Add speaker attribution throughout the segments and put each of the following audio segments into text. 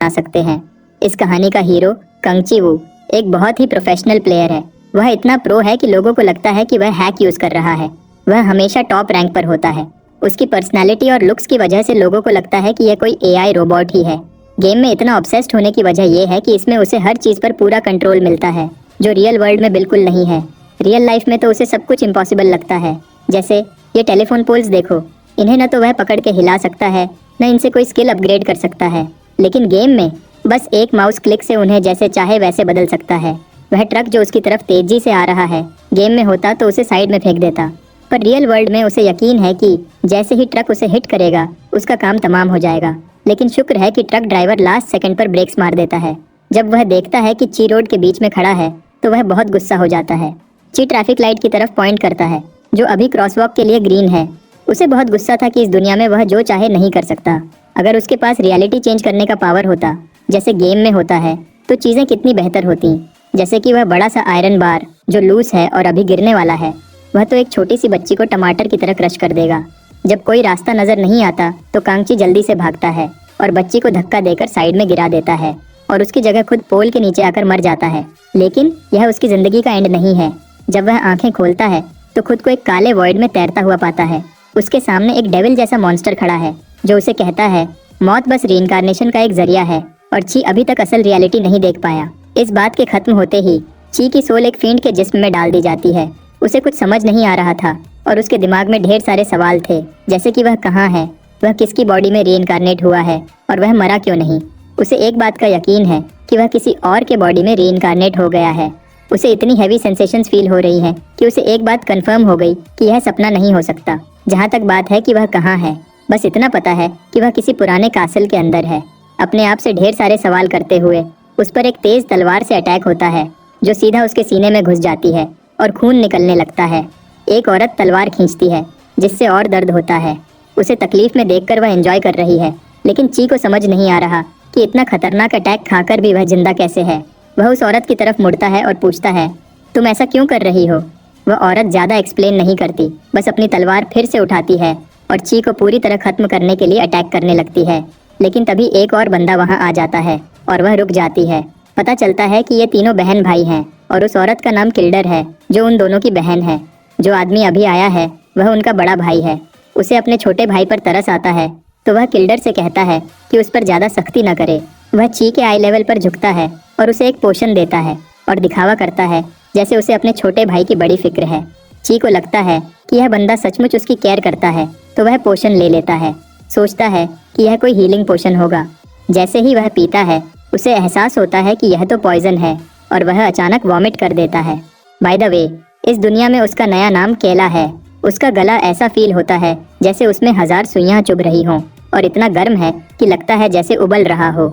Speaker 1: बना सकते हैं। इस कहानी का हीरो कंगची वू एक बहुत ही प्रोफेशनल प्लेयर है। वह इतना प्रो है कि लोगों को लगता है कि वह हैक यूज कर रहा है। वह हमेशा टॉप रैंक पर होता है। उसकी पर्सनालिटी और लुक्स की वजह से लोगों को लगता है कि यह कोई एआई रोबोट ही है। गेम में इतना ऑब्सेस्ड होने की वजह यह है कि इसमें उसे हर चीज पर पूरा कंट्रोल मिलता है, जो रियल वर्ल्ड में बिल्कुल नहीं है। रियल लाइफ में तो उसे सब कुछ इम्पॉसिबल लगता है। जैसे ये टेलीफोन पोल्स देखो, इन्हें न तो वह पकड़ के हिला सकता है, न इनसे कोई स्किल अपग्रेड कर सकता है, लेकिन गेम में बस एक माउस क्लिक से उन्हें जैसे चाहे वैसे बदल सकता है। वह ट्रक जो उसकी तरफ तेजी से आ रहा है, गेम में होता तो उसे साइड में फेंक देता, पर रियल वर्ल्ड में उसे यकीन है कि जैसे ही ट्रक उसे हिट करेगा उसका काम तमाम हो जाएगा। लेकिन शुक्र है कि ट्रक ड्राइवर लास्ट सेकंड पर ब्रेक्स मार देता है। जब वह देखता है कि ची रोड के बीच में खड़ा है तो वह बहुत गुस्सा हो जाता है। ची ट्रैफिक लाइट की तरफ पॉइंट करता है, जो अभी क्रॉसवॉक के लिए ग्रीन है। उसे बहुत गुस्सा था कि इस दुनिया में वह जो चाहे नहीं कर सकता। अगर उसके पास रियलिटी चेंज करने का पावर होता, जैसे गेम में होता है, तो चीजें कितनी बेहतर होती। जैसे कि वह बड़ा सा आयरन बार जो लूज है और अभी गिरने वाला है, वह तो एक छोटी सी बच्ची को टमाटर की तरह क्रश कर देगा। जब कोई रास्ता नजर नहीं आता तो कांगची जल्दी से भागता है और बच्ची को धक्का देकर साइड में गिरा देता है और उसकी जगह खुद पोल के नीचे आकर मर जाता है। लेकिन यह उसकी जिंदगी का एंड नहीं है। जब वह आंखें खोलता है तो खुद को एक काले वॉइड में तैरता हुआ पाता है। उसके सामने एक डेविल जैसा मॉन्स्टर खड़ा है जो उसे कहता है मौत बस रीइंकार्नेशन का एक जरिया है और ची अभी तक असल रियलिटी नहीं देख पाया। इस बात के खत्म होते ही ची की सोल एक फींड के जिस्म में डाल दी जाती है। उसे कुछ समझ नहीं आ रहा था और उसके दिमाग में ढेर सारे सवाल थे, जैसे कि वह कहाँ है, वह किसकी बॉडी में रीइंकार्नेट हुआ है और वह मरा क्यों नहीं। उसे एक बात का यकीन है कि वह किसी और के बॉडी में रीइंकार्नेट हो गया है। उसे इतनी हैवी सेंसेशंस फील हो रही हैं कि उसे एक बात कंफर्म हो गई कि यह सपना नहीं हो सकता। जहाँ तक बात है कि वह कहाँ है, बस इतना पता है कि वह किसी पुराने कासल के अंदर है। अपने आप से ढेर सारे सवाल करते हुए उस पर एक तेज तलवार से अटैक होता है जो सीधा उसके सीने में घुस जाती है और खून निकलने लगता है। एक औरत तलवार खींचती है जिससे और दर्द होता है। उसे तकलीफ में देखकर वह एंजॉय कर रही है, लेकिन ची को समझ नहीं आ रहा कि इतना खतरनाक अटैक खाकर भी वह जिंदा कैसे है। वह उस औरत की तरफ मुड़ता है और पूछता है, तुम ऐसा क्यों कर रही हो। वह औरत ज्यादा एक्सप्लेन नहीं करती, बस अपनी तलवार फिर से उठाती है और ची को पूरी तरह खत्म करने के लिए अटैक करने लगती है। लेकिन तभी एक और बंदा वहां आ जाता है और वह रुक जाती है। पता चलता है कि ये तीनों बहन भाई हैं और उस औरत का नाम किल्डर है जो उन दोनों की बहन है। जो आदमी अभी आया है वह उनका बड़ा भाई है। उसे अपने छोटे भाई पर तरस आता है तो वह किल्डर से कहता है कि उस पर ज्यादा सख्ती न करे। वह ची के आई लेवल पर झुकता है और उसे एक पोशन देता है और दिखावा करता है जैसे उसे अपने छोटे भाई की बड़ी फिक्र है। ची को लगता है कि यह बंदा सचमुच उसकी केयर करता है तो वह पोशन ले लेता है। सोचता है कि यह कोई हीलिंग पोशन होगा। जैसे ही वह पीता है उसे एहसास होता है कि यह तो पॉइजन है और वह अचानक वॉमिट कर देता है। बाय द वे, इस दुनिया में उसका नया नाम केला है। उसका गला ऐसा फील होता है जैसे उसमें 1000 सुइयां चुभ रही हों और इतना गर्म है कि लगता है जैसे उबल रहा हो।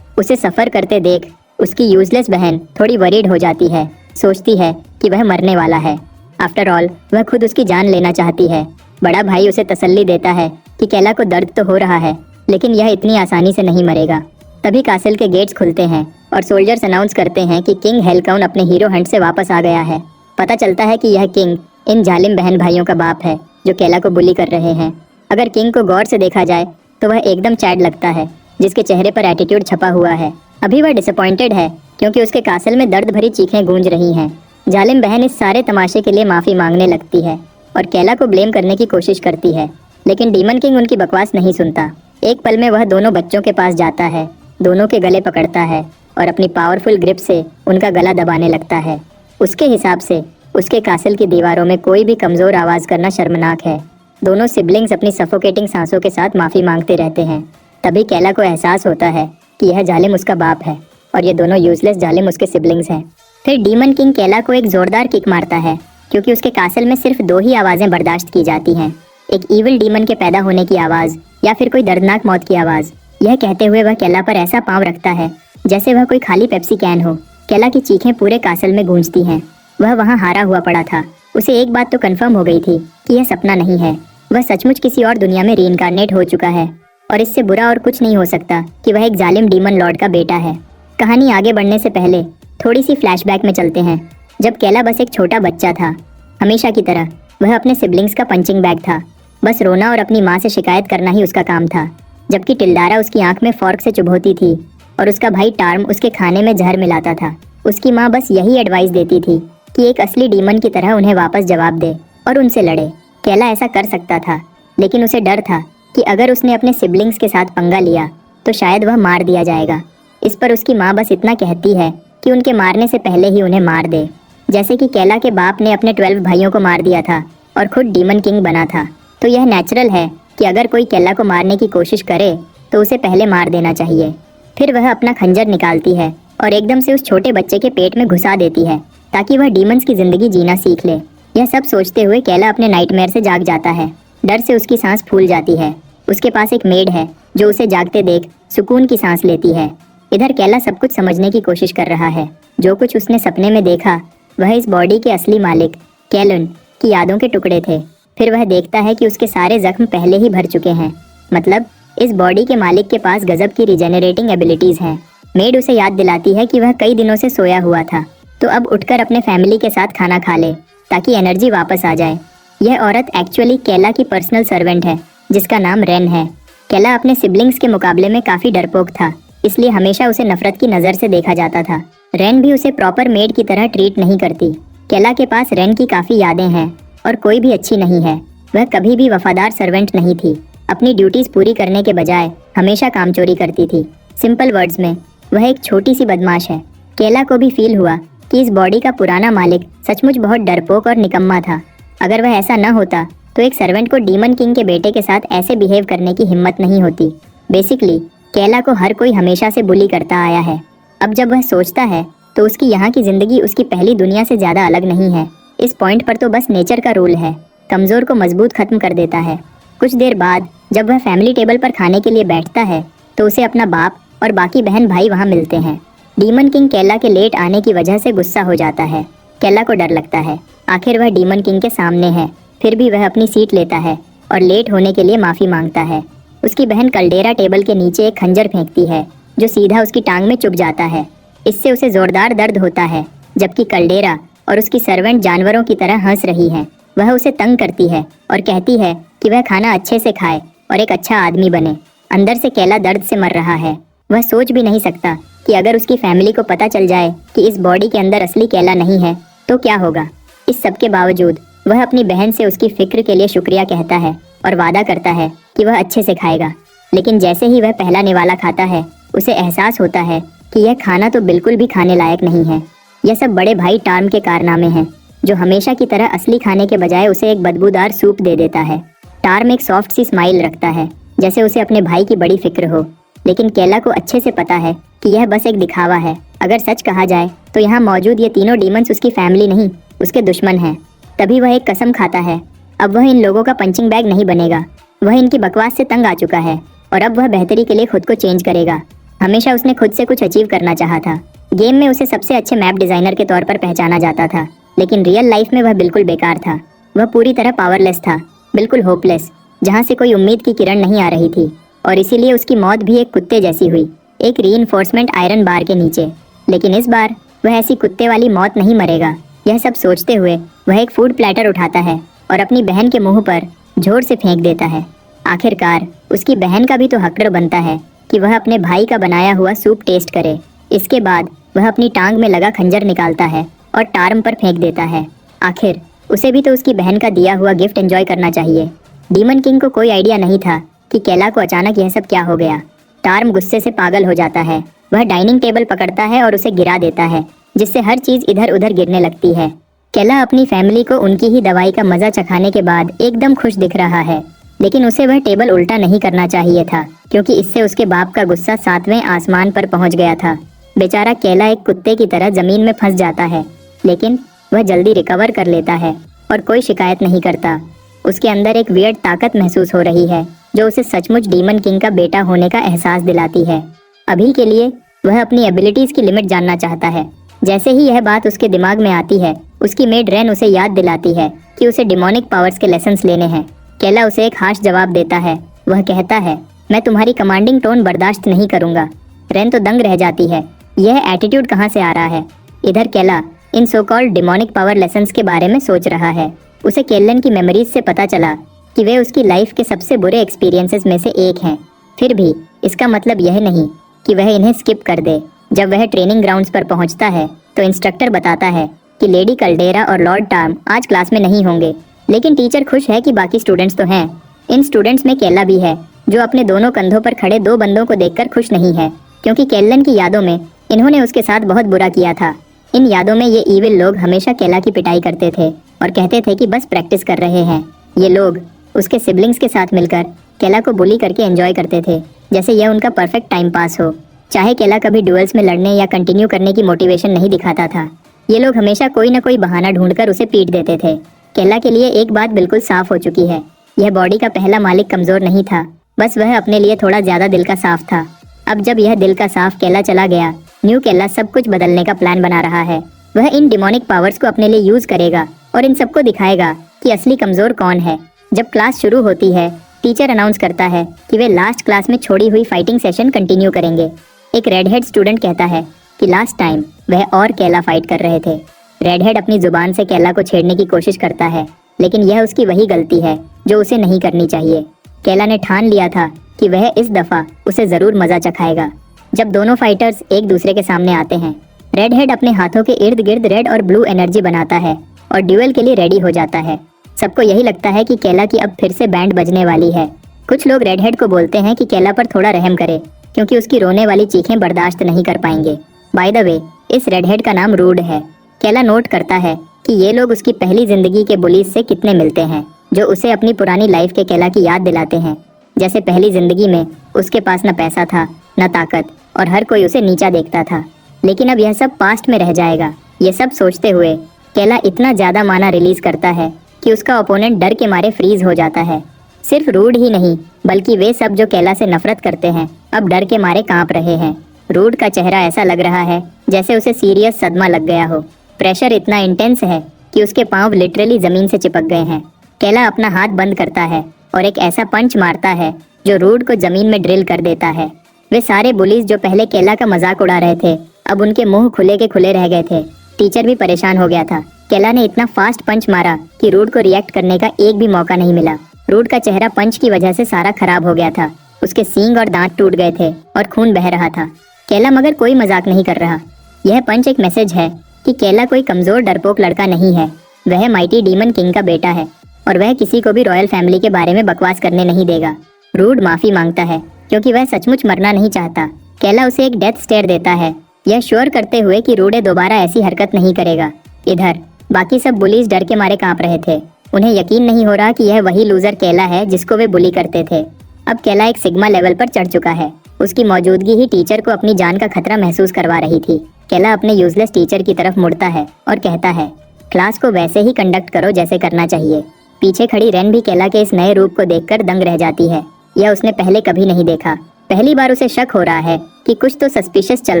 Speaker 1: उसे सफर करते देख उसकी यूजलेस बहन थोड़ी वरीड हो जाती है। सोचती है कि वह मरने वाला है। आफ्टर ऑल वह खुद उसकी जान लेना चाहती है। बड़ा भाई उसे तसल्ली देता है कि केला को दर्द तो हो रहा है, लेकिन यह इतनी आसानी से नहीं मरेगा। तभी कासल के गेट्स खुलते हैं और सोल्जर्स अनाउंस करते हैं कि किंग हेलकाउन अपने हीरो हंट से वापस आ गया है। पता चलता है कि यह किंग इन जालिम बहन भाइयों का बाप है जो केला को बुली कर रहे हैं। अगर किंग को गौर से देखा जाए तो वह एकदम चैड लगता है, जिसके चेहरे पर एटीट्यूड छपा हुआ है। अभी वह डिसअपॉइंटेड है क्योंकि उसके कासल में दर्द भरी चीखें गूंज रही हैं। जालिम बहन इस सारे तमाशे के लिए माफी मांगने लगती है और केला को ब्लेम करने की कोशिश करती है, लेकिन डीमन किंग उनकी बकवास नहीं सुनता। एक पल में वह दोनों बच्चों के पास जाता है, दोनों के गले पकड़ता है और अपनी पावरफुल ग्रिप से उनका गला दबाने लगता है। उसके हिसाब से उसके कासल की दीवारों में कोई भी कमजोर आवाज करना शर्मनाक है। दोनों सिबलिंग्स अपनी सफोकेटिंग सांसों के साथ माफी मांगते रहते हैं। तभी केला को एहसास होता है कि यह जालिम उसका बाप है और ये दोनों यूजलेस जालिम उसके सिबलिंग्स हैं। फिर डीमन किंग केला को एक जोरदार किक मारता है क्योंकि उसके कासल में सिर्फ 2 ही आवाजें बर्दाश्त की जाती हैं, एक ईविल डीमन के पैदा होने की आवाज या फिर कोई दर्दनाक मौत की आवाज। यह कहते हुए वह केला पर ऐसा पांव रखता है जैसे वह कोई खाली पेप्सी कैन हो। केला की चीखें पूरे कासल में गूंजती हैं। वह वहां हारा हुआ पड़ा था। उसे एक बात तो कंफर्म हो गई थी कि यह सपना नहीं है। वह सचमुच किसी और दुनिया में रीइंकार्नेट हो चुका है और इससे बुरा और कुछ नहीं हो सकता कि वह एक जालिम डीमन लॉर्ड का बेटा है। कहानी आगे बढ़ने से पहले थोड़ी सी फ्लैशबैक में चलते हैं, जब केला बस एक छोटा बच्चा था। हमेशा की तरह वह अपने सिबलिंग्स का पंचिंग बैग था। बस रोना और अपनी माँ से शिकायत करना ही उसका काम था। जबकि टिल्डारा उसकी आंख में फॉर्क से चुभोती थी और उसका भाई टार्म उसके खाने में जहर मिलाता था। उसकी माँ बस यही एडवाइस देती थी कि एक असली डीमन की तरह उन्हें वापस जवाब दे और उनसे लड़े। केला ऐसा कर सकता था, लेकिन उसे डर था कि अगर उसने अपने सिबलिंग्स के साथ पंगा लिया तो शायद वह मार दिया जाएगा। इस पर उसकी माँ बस इतना कहती है कि उनके मारने से पहले ही उन्हें मार दे, जैसे कि केला के बाप ने अपने 12 भाइयों को मार दिया था और खुद डीमन किंग बना था। तो यह नेचुरल है कि अगर कोई केला को मारने की कोशिश करे तो उसे पहले मार देना चाहिए। फिर वह अपना खंजर निकालती है और एकदम से उस छोटे बच्चे के पेट में घुसा देती है ताकि वह डीमंस की जिंदगी जीना सीख ले। यह सब सोचते हुए केला अपने नाइटमेयर से जाग जाता है। डर से उसकी सांस फूल जाती है। उसके पास एक मेड है जो उसे जागते देख सुकून की सांस लेती है। इधर केला सब कुछ समझने की कोशिश कर रहा है। जो कुछ उसने सपने में देखा वह इस बॉडी के असली मालिक कैलन की यादों के टुकड़े थे। फिर वह देखता है कि उसके सारे जख्म पहले ही भर चुके हैं, मतलब इस बॉडी के मालिक के पास गजब की रिजेनरेटिंग एबिलिटीज हैं। मेड उसे याद दिलाती है कि वह कई दिनों से सोया हुआ था, तो अब उठकर अपने फैमिली के साथ खाना खा ले ताकि एनर्जी वापस आ जाए। यह औरत एक्चुअली केला की पर्सनल सर्वेंट है जिसका नाम रेन है। केला अपने सिबलिंग्स के मुकाबले में काफी डरपोक था, इसलिए हमेशा उसे नफरत की नजर से देखा जाता था। रेन भी उसे प्रॉपर मेड की तरह ट्रीट नहीं करती। केला के पास रेन की काफी यादें हैं और कोई भी अच्छी नहीं है। वह कभी भी वफादार सर्वेंट नहीं थी। अपनी ड्यूटीज पूरी करने के बजाय हमेशा काम चोरी करती थी। सिंपल वर्ड्स में वह एक छोटी सी बदमाश है। केला को भी फील हुआ कि इस बॉडी का पुराना मालिक सचमुच बहुत डरपोक और निकम्मा था। अगर वह ऐसा न होता तो एक सर्वेंट को डीमन किंग के बेटे के साथ ऐसे बिहेव करने की हिम्मत नहीं होती। बेसिकली केला को हर कोई हमेशा से बुली करता आया है। अब जब वह सोचता है तो उसकी यहाँ की जिंदगी उसकी पहली दुनिया से ज्यादा अलग नहीं है। इस पॉइंट पर तो बस नेचर का रूल है, कमजोर को मजबूत खत्म कर देता है। कुछ देर बाद जब वह फैमिली टेबल पर खाने के लिए बैठता है तो उसे अपना बाप और बाकी बहन भाई वहाँ मिलते हैं। डीमन किंग केला के लेट आने की वजह से गुस्सा हो जाता है। केला को डर लगता है, आखिर वह डीमन किंग के सामने है। फिर भी वह अपनी सीट लेता है और लेट होने के लिए माफी मांगता है। उसकी बहन कल्डेरा टेबल के नीचे एक खंजर फेंकती है जो सीधा उसकी टांग में चुभ जाता है। इससे उसे जोरदार दर्द होता है, जबकि कल्डेरा और उसकी सर्वेंट जानवरों की तरह हंस रही है। वह उसे तंग करती है और कहती है कि वह खाना अच्छे से खाए और एक अच्छा आदमी बने। अंदर से केला दर्द से मर रहा है। वह सोच भी नहीं सकता कि अगर उसकी फैमिली को पता चल जाए कि इस बॉडी के अंदर असली केला नहीं है तो क्या होगा। इस सब के बावजूद वह अपनी बहन से उसकी फिक्र के लिए शुक्रिया कहता है और वादा करता है कि वह अच्छे से खाएगा। लेकिन जैसे ही वह पहला निवाला खाता है उसे एहसास होता है कि यह खाना तो बिल्कुल भी खाने लायक नहीं है। यह सब बड़े भाई टार्म के कारनामे हैं, जो हमेशा की तरह असली खाने के बजाय उसे एक बदबूदार सूप दे देता है। टार्म एक सॉफ्ट सी स्माइल रखता है जैसे उसे अपने भाई की बड़ी फिक्र हो, लेकिन केला को अच्छे से पता है कि यह बस एक दिखावा है। अगर सच कहा जाए तो यहाँ मौजूद ये तीनों डीमंस उसकी फैमिली नहीं, उसके दुश्मन हैं। तभी वह एक कसम खाता है, अब वह इन लोगों का पंचिंग बैग नहीं बनेगा। वह इनकी बकवास से तंग आ चुका है और अब वह बेहतरी के लिए खुद को चेंज करेगा। हमेशा उसने खुद से कुछ अचीव करना चाहा था। गेम में उसे सबसे अच्छे मैप डिजाइनर के तौर पर पहचाना जाता था, लेकिन रियल लाइफ में वह बिल्कुल बेकार था। वह पूरी तरह पावरलेस था, बिल्कुल होपलेस, जहाँ से कोई उम्मीद की किरण नहीं आ रही थी। और इसीलिए उसकी मौत भी एक कुत्ते जैसी हुई, एक रीइंफोर्समेंट आयरन बार के नीचे। लेकिन इस बार वह ऐसी कुत्ते वाली मौत नहीं मरेगा। यह सब सोचते हुए वह एक फूड प्लेटर उठाता है और अपनी बहन के मुंह पर जोर से फेंक देता है। आखिरकार उसकी बहन का भी तो हक बनता है कि वह अपने भाई का बनाया हुआ सूप टेस्ट करे। इसके बाद वह अपनी टांग में लगा खंजर निकालता है और टार्म पर फेंक देता है। आखिर उसे भी तो उसकी बहन का दिया हुआ गिफ्ट एंजॉय करना चाहिए। डीमन किंग को कोई आइडिया नहीं था कि केला को अचानक यह सब क्या हो गया। टार्म गुस्से से पागल हो जाता है। वह डाइनिंग टेबल पकड़ता है और उसे गिरा देता है, जिससे हर चीज इधर उधर गिरने लगती है। केला अपनी फैमिली को उनकी ही दवाई का मजा चखाने के बाद एकदम खुश दिख रहा है, लेकिन उसे वह टेबल उल्टा नहीं करना चाहिए था, क्योंकि इससे उसके बाप का गुस्सा 7वें आसमान पर पहुंच गया था। बेचारा केला एक कुत्ते की तरह जमीन में फंस जाता है, लेकिन वह जल्दी रिकवर कर लेता है और कोई शिकायत नहीं करता। उसके अंदर एक वियर्ड ताकत महसूस हो रही है जो उसे सचमुच डीमन किंग का बेटा होने का एहसास दिलाती है। अभी के लिए वह अपनी एबिलिटीज की लिमिट जानना चाहता है। जैसे ही यह बात उसके दिमाग में आती है, उसकी मेड रेन उसे याद दिलाती है कि उसे डिमोनिक पावर्स के लेसन्स लेने हैं। केला उसे एक हार्श जवाब देता है। वह कहता है, मैं तुम्हारी कमांडिंग टोन बर्दाश्त नहीं करूंगा। रेन तो दंग रह जाती है, यह एटीट्यूड कहाँ से आ रहा है। इधर केला in so called demonic power lessons के बारे में सोच रहा है। उसे केलन की मेमोरीज से पता चला कि वे उसकी लाइफ के सबसे बुरे एक्सपीरियंसेस में से एक हैं। फिर भी इसका मतलब यह नहीं कि वह इन्हें स्किप कर दे। जब वह ट्रेनिंग ग्राउंड्स पर पहुंचता है तो इंस्ट्रक्टर बताता है कि लेडी कल्डेरा और लॉर्ड टार्म आज क्लास में नहीं होंगे, लेकिन टीचर खुश है कि बाकी स्टूडेंट्स तो हैं। इन स्टूडेंट्स में केला भी है, जो अपने दोनों कंधों पर खड़े दो बंदों को देखकर खुश नहीं है, क्योंकि केल्लन की यादों में इन्होंने उसके साथ बहुत बुरा किया था। इन यादों में ये ईविल लोग हमेशा केला की पिटाई करते थे और कहते थे कि बस प्रैक्टिस कर रहे हैं। ये लोग उसके सिबलिंग्स के साथ मिलकर केला को बुली करके एंजॉय करते थे, जैसे यह उनका परफेक्ट टाइम पास हो। चाहे केला कभी डुएल्स में लड़ने या कंटिन्यू करने की मोटिवेशन नहीं दिखाता था, ये लोग हमेशा कोई न कोई बहाना ढूंढकर उसे पीट देते थे। केला के लिए एक बात बिल्कुल साफ हो चुकी है, यह बॉडी का पहला मालिक कमजोर नहीं था, बस वह अपने लिए थोड़ा ज्यादा दिल का साफ था। अब जब यह दिल का साफ केला चला गया, न्यू केला सब कुछ बदलने का प्लान बना रहा है। वह इन डिमोनिक पावर्स को अपने लिए यूज करेगा और इन सबको दिखाएगा कि असली कमजोर कौन है। जब क्लास शुरू होती है, टीचर अनाउंस करता है कि वे लास्ट क्लास में छोड़ी हुई फाइटिंग सेशन कंटिन्यू करेंगे। एक रेड हेड स्टूडेंट कहता है कि लास्ट टाइम वह और केला फाइट कर रहे थे। रेड हेड अपनी जुबान से केला को छेड़ने की कोशिश करता है, लेकिन यह उसकी वही गलती है जो उसे नहीं करनी चाहिए। केला ने ठान लिया था कि वह इस दफा उसे जरूर मजा चखाएगा। जब दोनों फाइटर्स एक दूसरे के सामने आते हैं, रेड हेड अपने हाथों के इर्द गिर्द रेड और ब्लू एनर्जी बनाता है और ड्यूएल के लिए रेडी हो जाता है। सबको यही लगता है कि केला की अब फिर से बैंड बजने वाली है। कुछ लोग रेड हेड को बोलते हैं कि केला पर थोड़ा रहम करे, क्योंकि उसकी रोने वाली चीखें बर्दाश्त नहीं कर पाएंगे। बाय द वे, इस रेड हेड का नाम रूड है। केला नोट करता है कि ये लोग उसकी पहली जिंदगी के बुलीज से कितने मिलते हैं, जो उसे अपनी पुरानी लाइफ के केला की याद दिलाते हैं। जैसे पहली जिंदगी में उसके पास न पैसा था, न ताकत, और हर कोई उसे नीचा देखता था। लेकिन अब यह सब पास्ट में रह जाएगा। ये सब सोचते हुए केला इतना ज्यादा माना रिलीज करता है कि उसका ओपोनेंट डर के मारे फ्रीज हो जाता है। सिर्फ रूड ही नहीं, बल्कि वे सब जो केला से नफरत करते हैं अब डर के मारे कांप रहे हैं। रूड का चेहरा ऐसा लग रहा है जैसे उसे सीरियस सदमा लग गया हो। प्रेशर इतना इंटेंस है कि उसके पांव लिटरली जमीन से चिपक गए हैं। केला अपना हाथ बंद करता है और एक ऐसा पंच मारता है जो रूड को जमीन में ड्रिल कर देता है। वे सारे बुलीज जो पहले केला का मजाक उड़ा रहे थे, अब उनके मुंह खुले के खुले रह गए थे। टीचर भी परेशान हो गया था। केला ने इतना फास्ट पंच मारा कि रूड को रिएक्ट करने का एक भी मौका नहीं मिला। रूड का चेहरा पंच की वजह से सारा खराब हो गया था। उसके सींग और दांत टूट गए थे और खून बह रहा था। केला मगर कोई मजाक नहीं कर रहा। यह पंच एक मैसेज है कि केला कोई कमजोर डरपोक लड़का नहीं है। वह माइटी डीमन किंग का बेटा है और वह किसी को भी रॉयल फैमिली के बारे में बकवास करने नहीं देगा। रूड माफी मांगता है क्योंकि वह सचमुच मरना नहीं चाहता। केला उसे एक डेथ स्टेयर देता है, यह श्योर करते हुए कि रूडे दोबारा ऐसी हरकत नहीं करेगा। इधर बाकी सब बुलीज डर के मारे कांप रहे थे। उन्हें यकीन नहीं हो रहा कि यह वही लूजर केला है जिसको वे बुली करते थे। अब केला एक सिग्मा लेवल पर चढ़ चुका है। उसकी मौजूदगी ही टीचर को अपनी जान का खतरा महसूस करवा रही थी। केला अपने यूजलेस टीचर की तरफ मुड़ता है और कहता है, क्लास को वैसे ही कंडक्ट करो जैसे करना चाहिए। पीछे खड़ी रेन भी केला के इस नए रूप को देखकर दंग रह जाती है। यह उसने पहले कभी नहीं देखा। पहली बार उसे शक हो रहा है कि कुछ तो सस्पिशियस चल